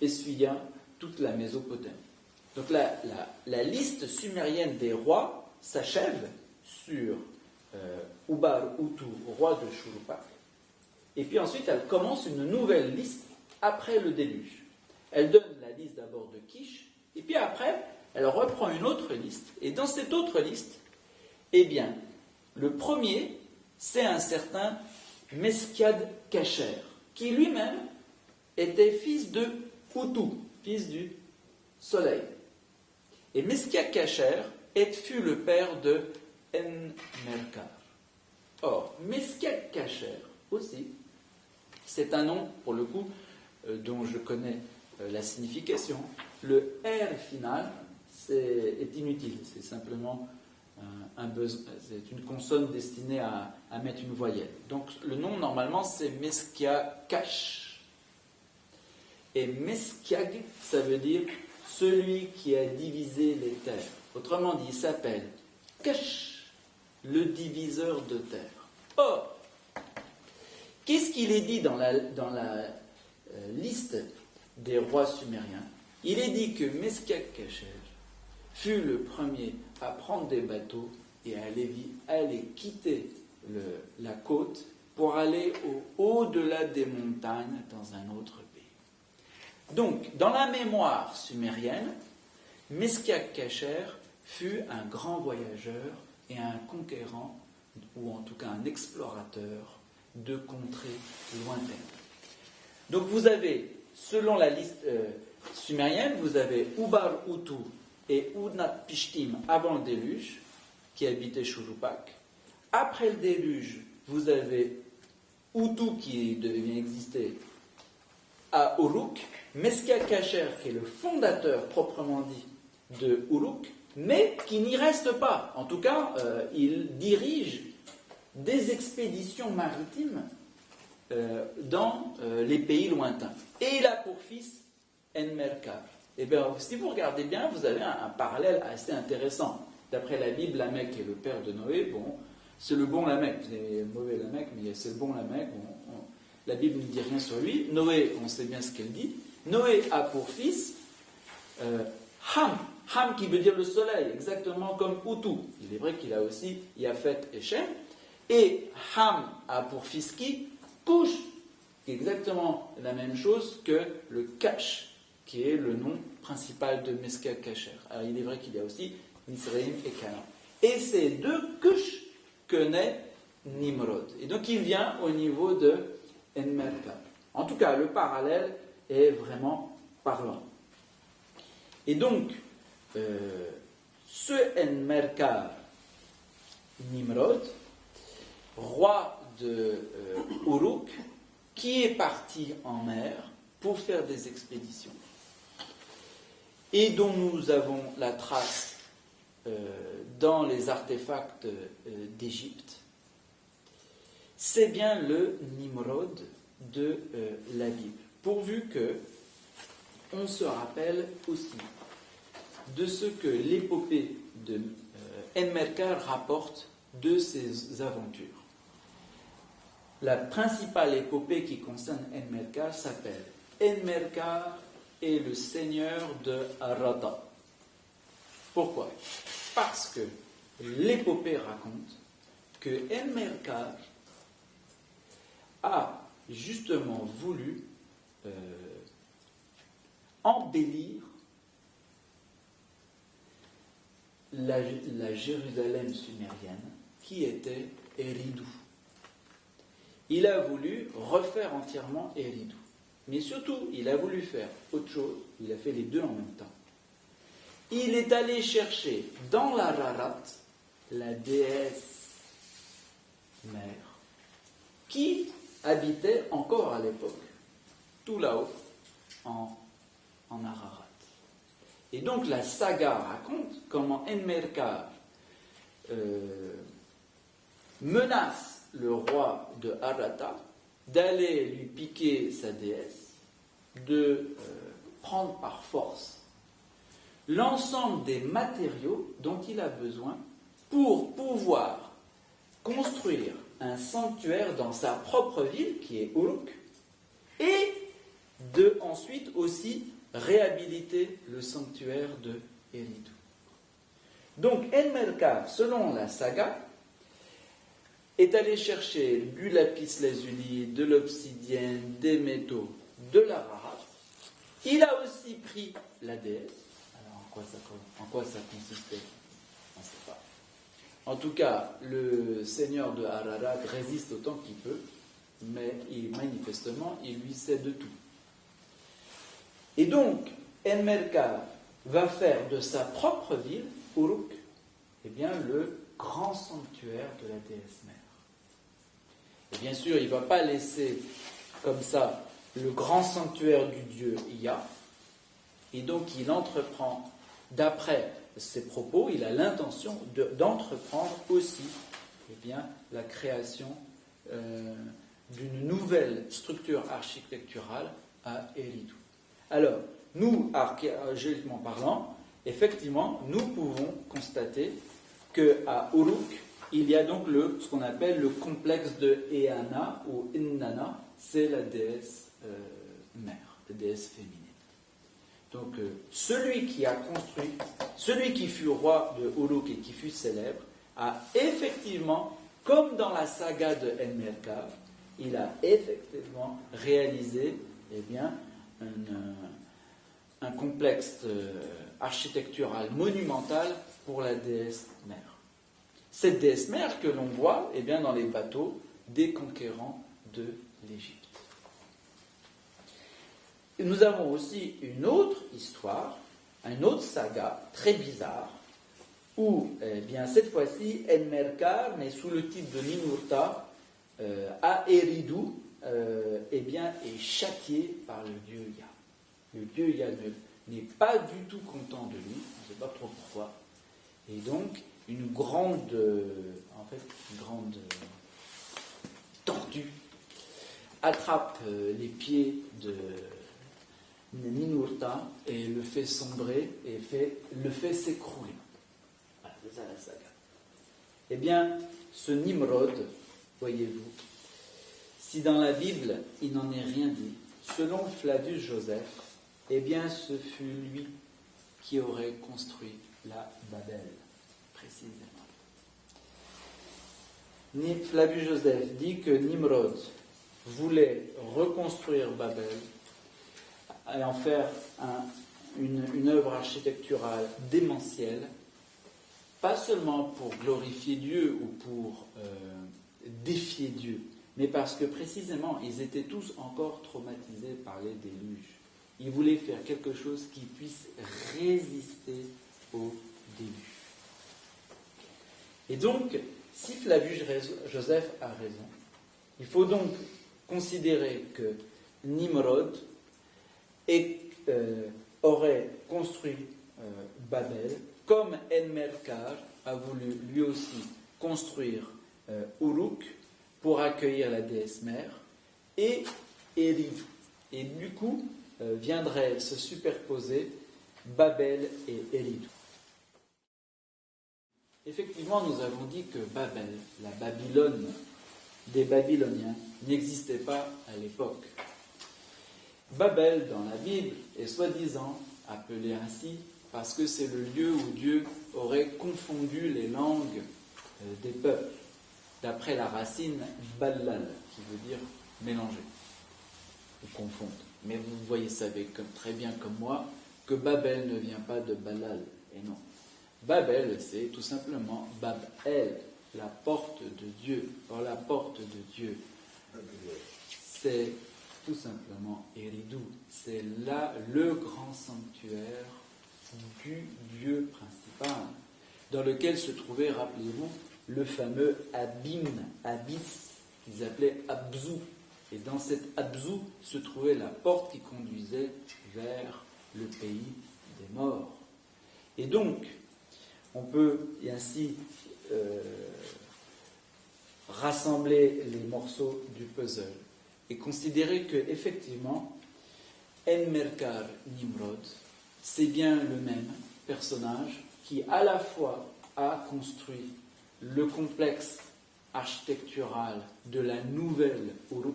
essuya toute la Mésopotamie. Donc la liste sumérienne des rois s'achève sur Ubar-Utu, roi de Shuruppak. Et puis ensuite, elle commence une nouvelle liste après le déluge. Elle donne la liste d'abord de Kish, et puis après, elle reprend une autre liste. Et dans cette autre liste, eh bien, le premier, c'est un certain Meskiad Kacher, qui lui-même était fils de Utu, fils du soleil. Et Meskiad Kacher fut le père de Enmerkar. Or, Meskiad Kacher aussi, c'est un nom, pour le coup, dont je connais la signification. Le R final est inutile, c'est simplement c'est une consonne destinée à mettre une voyelle. Donc le nom normalement c'est Meskiakash. Et Meskiag, ça veut dire celui qui a divisé les terres. Autrement dit, il s'appelle Kash, le diviseur de terres. Or, qu'est-ce qu'il est dit dans la liste des rois sumériens? Il est dit que Meskiakash fut le premier à prendre des bateaux et à aller quitter la côte pour aller au-delà des montagnes dans un autre pays. Donc, dans la mémoire sumérienne, Meskiakash fut un grand voyageur et un conquérant, ou en tout cas un explorateur de contrées lointaines. Donc vous avez, selon la liste sumérienne, vous avez Ubar-Utu et Utnapishtim avant le déluge, qui habitait Shuruppak. Après le déluge, vous avez Utu qui devient exister à Uruk, Meskiakash qui est le fondateur proprement dit de Uruk, mais qui n'y reste pas. En tout cas, il dirige des expéditions maritimes dans les pays lointains. Et il a pour fils Enmerkar. Et bien, si vous regardez bien, vous avez un parallèle assez intéressant. D'après la Bible, Lamech est le père de Noé. Bon, c'est le bon Lamech. C'est le mauvais Lamech, mais c'est le bon Lamech. La Bible ne dit rien sur lui. Noé, on sait bien ce qu'elle dit. Noé a pour fils Ham. Ham qui veut dire le soleil, exactement comme Utu. Il est vrai qu'il a aussi Yafet et Shem. Et Ham a pour fils qui? Cush, qui est exactement la même chose que le Kash, qui est le nom principal de Meskiakash. Alors il est vrai qu'il y a aussi Misraïm et Canaan. Et c'est de Cush que naît Nimrod. Et donc il vient au niveau de Enmerkar. En tout cas, le parallèle est vraiment parlant. Et donc, ce Enmerkar Nimrod, roi de Uruk, qui est parti en mer pour faire des expéditions, et dont nous avons la trace dans les artefacts d'Égypte, c'est bien le Nimrod de la Bible. Pourvu que on se rappelle aussi de ce que l'épopée de Enmerkar rapporte de ses aventures. La principale épopée qui concerne Enmerkar s'appelle Enmerkar est le seigneur de Arada. Pourquoi? Parce que l'épopée raconte que Enmerkar a justement voulu embellir la Jérusalem sumérienne qui était Eridu. Il a voulu refaire entièrement Eridu. Mais surtout, il a voulu faire autre chose. Il a fait les deux en même temps. Il est allé chercher dans l'Ararat la déesse mère qui habitait encore à l'époque, tout là-haut, en Ararat. Et donc la saga raconte comment Enmerkar menace le roi de Arata d'aller lui piquer sa déesse, de prendre par force l'ensemble des matériaux dont il a besoin pour pouvoir construire un sanctuaire dans sa propre ville, qui est Uruk, et de ensuite aussi réhabiliter le sanctuaire de Eridu. Donc Enmerkar, selon la saga, est allé chercher du lapis lazuli, de l'obsidienne, des métaux, de l'Ararat. Il a aussi pris la déesse. Alors en quoi ça consistait? On ne sait pas. En tout cas, le seigneur de Ararat résiste autant qu'il peut, mais manifestement, il lui cède tout. Et donc, Enmerkar va faire de sa propre ville, Uruk, le grand sanctuaire de la déesse mère. Et bien sûr, il ne va pas laisser comme ça le grand sanctuaire du dieu Ea. Et donc, il entreprend, d'après ses propos, il a l'intention d'entreprendre aussi la création d'une nouvelle structure architecturale à Eridu. Alors, nous, archéologiquement parlant, effectivement, nous pouvons constater qu'à Uruk, il y a donc ce qu'on appelle le complexe de Eanna ou Innana, c'est la déesse mère, la déesse féminine. Donc, celui qui fut roi de Uruk et qui fut célèbre, a effectivement, comme dans la saga de Enmerkar, il a effectivement réalisé un complexe architectural monumental pour la déesse mère. Cette déesse mère que l'on voit dans les bateaux des conquérants de l'Égypte. Et nous avons aussi une autre histoire, une autre saga très bizarre, où cette fois-ci Enmerkar, mais sous le titre de Ninurta, à Eridu, est châtié par le dieu Ea. Le dieu Ea n'est pas du tout content de lui, on ne sait pas trop pourquoi. Et donc, une grande tortue attrape les pieds de Ninurta et le fait sombrer et le fait s'écrouler. Voilà, c'est ça la saga. Ce Nimrod, voyez-vous, si dans la Bible il n'en est rien dit, selon Flavius Joseph, ce fut lui qui aurait construit la Babel, précisément. Flavius Joseph dit que Nimrod voulait reconstruire Babel et en faire une œuvre architecturale démentielle, pas seulement pour glorifier Dieu ou pour défier Dieu, mais parce que précisément ils étaient tous encore traumatisés par les déluges. Ils voulaient faire quelque chose qui puisse résister au déluge. Et donc, si Flavius Joseph a raison, il faut donc considérer que Nimrod aurait construit Babel, comme Enmerkar a voulu lui aussi construire Uruk pour accueillir la déesse mère, et Eridu. Et du coup, viendraient se superposer Babel et Eridu. Effectivement, nous avons dit que Babel, la Babylone des Babyloniens, n'existait pas à l'époque. Babel, dans la Bible, est soi-disant appelé ainsi parce que c'est le lieu où Dieu aurait confondu les langues des peuples, d'après la racine Ballal, qui veut dire mélanger ou confondre. Mais vous voyez, savez très bien comme moi que Babel ne vient pas de Ballal, et non. Babel, c'est tout simplement Bab-El, la porte de Dieu. Or, la porte de Dieu, c'est tout simplement Eridu. C'est là le grand sanctuaire du Dieu principal, dans lequel se trouvait, rappelez-vous, le fameux abysse, qu'ils appelaient Abzu. Et dans cet Abzu se trouvait la porte qui conduisait vers le pays des morts. Et donc, on peut ainsi rassembler les morceaux du puzzle et considérer que, effectivement, Enmerkar Nimrod, c'est bien le même personnage qui, à la fois, a construit le complexe architectural de la nouvelle Uruk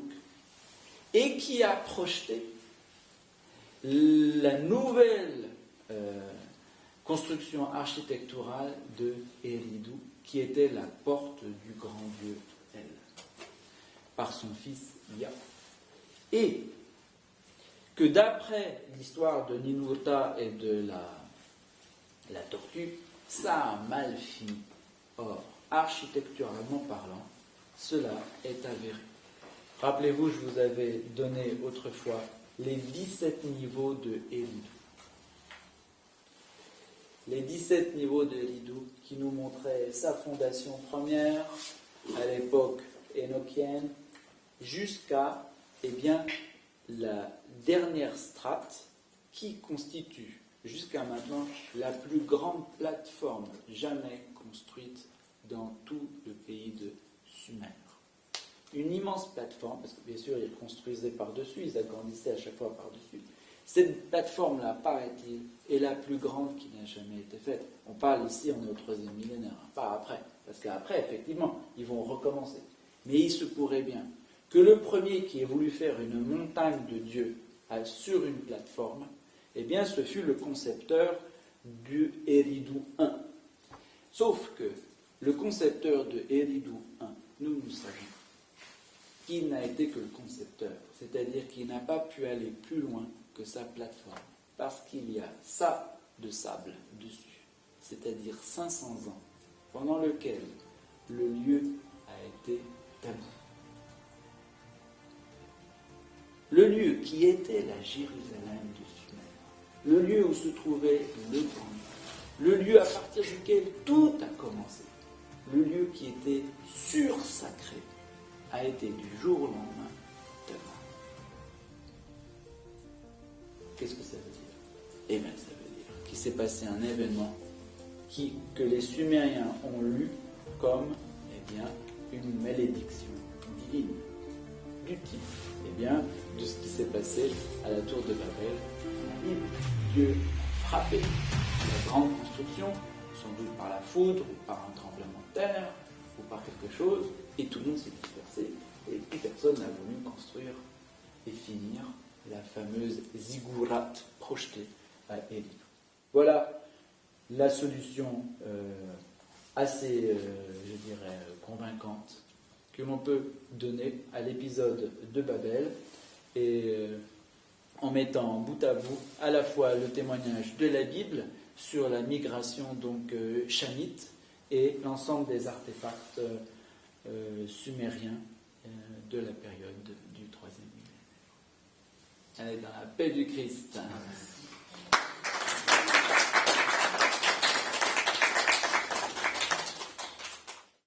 et qui a projeté la nouvelle construction architecturale de Eridu, qui était la porte du grand Dieu El, par son fils Ya. Et que d'après l'histoire de Ninurta et de la tortue, ça a mal fini. Or, architecturalement parlant, cela est avéré. Rappelez-vous, je vous avais donné autrefois les 17 niveaux de Eridu. Les 17 niveaux de Eridu qui nous montraient sa fondation première à l'époque énochienne jusqu'à la dernière strate qui constitue jusqu'à maintenant la plus grande plateforme jamais construite dans tout le pays de Sumer. Une immense plateforme, parce que bien sûr ils construisaient par-dessus, ils agrandissaient à chaque fois par-dessus. Cette plateforme-là, paraît-il, est la plus grande qui n'a jamais été faite. On parle ici, on est au 3e millénaire, pas après. Parce qu'après, effectivement, ils vont recommencer. Mais il se pourrait bien que le premier qui ait voulu faire une montagne de Dieu sur une plateforme, eh bien, ce fut le concepteur du Eridu 1. Sauf que le concepteur de Eridu 1, nous savons qu'il n'a été que le concepteur, c'est-à-dire qu'il n'a pas pu aller plus loin que sa plateforme, parce qu'il y a ça de sable dessus, c'est-à-dire 500 ans, pendant lequel le lieu a été tabou. Le lieu qui était la Jérusalem de Sumer, le lieu où se trouvait le temple, le lieu à partir duquel tout a commencé, le lieu qui était sursacré, a été du jour au lendemain tabou. Qu'est-ce que ça veut dire? Eh bien, ça veut dire qu'il s'est passé un événement que les Sumériens ont lu comme une malédiction divine, du type de ce qui s'est passé à la tour de Babel. Dieu a frappé la grande construction, sans doute par la foudre, ou par un tremblement de terre, ou par quelque chose, et tout le monde s'est dispersé, et plus personne n'a voulu construire et finir la fameuse ziggurat projetée à Eridu. Voilà la solution assez, convaincante que l'on peut donner à l'épisode de Babel, et en mettant bout à bout à la fois le témoignage de la Bible sur la migration chamite et l'ensemble des artefacts sumériens de la période du 3e millénaire. Allez, dans la paix du Christ.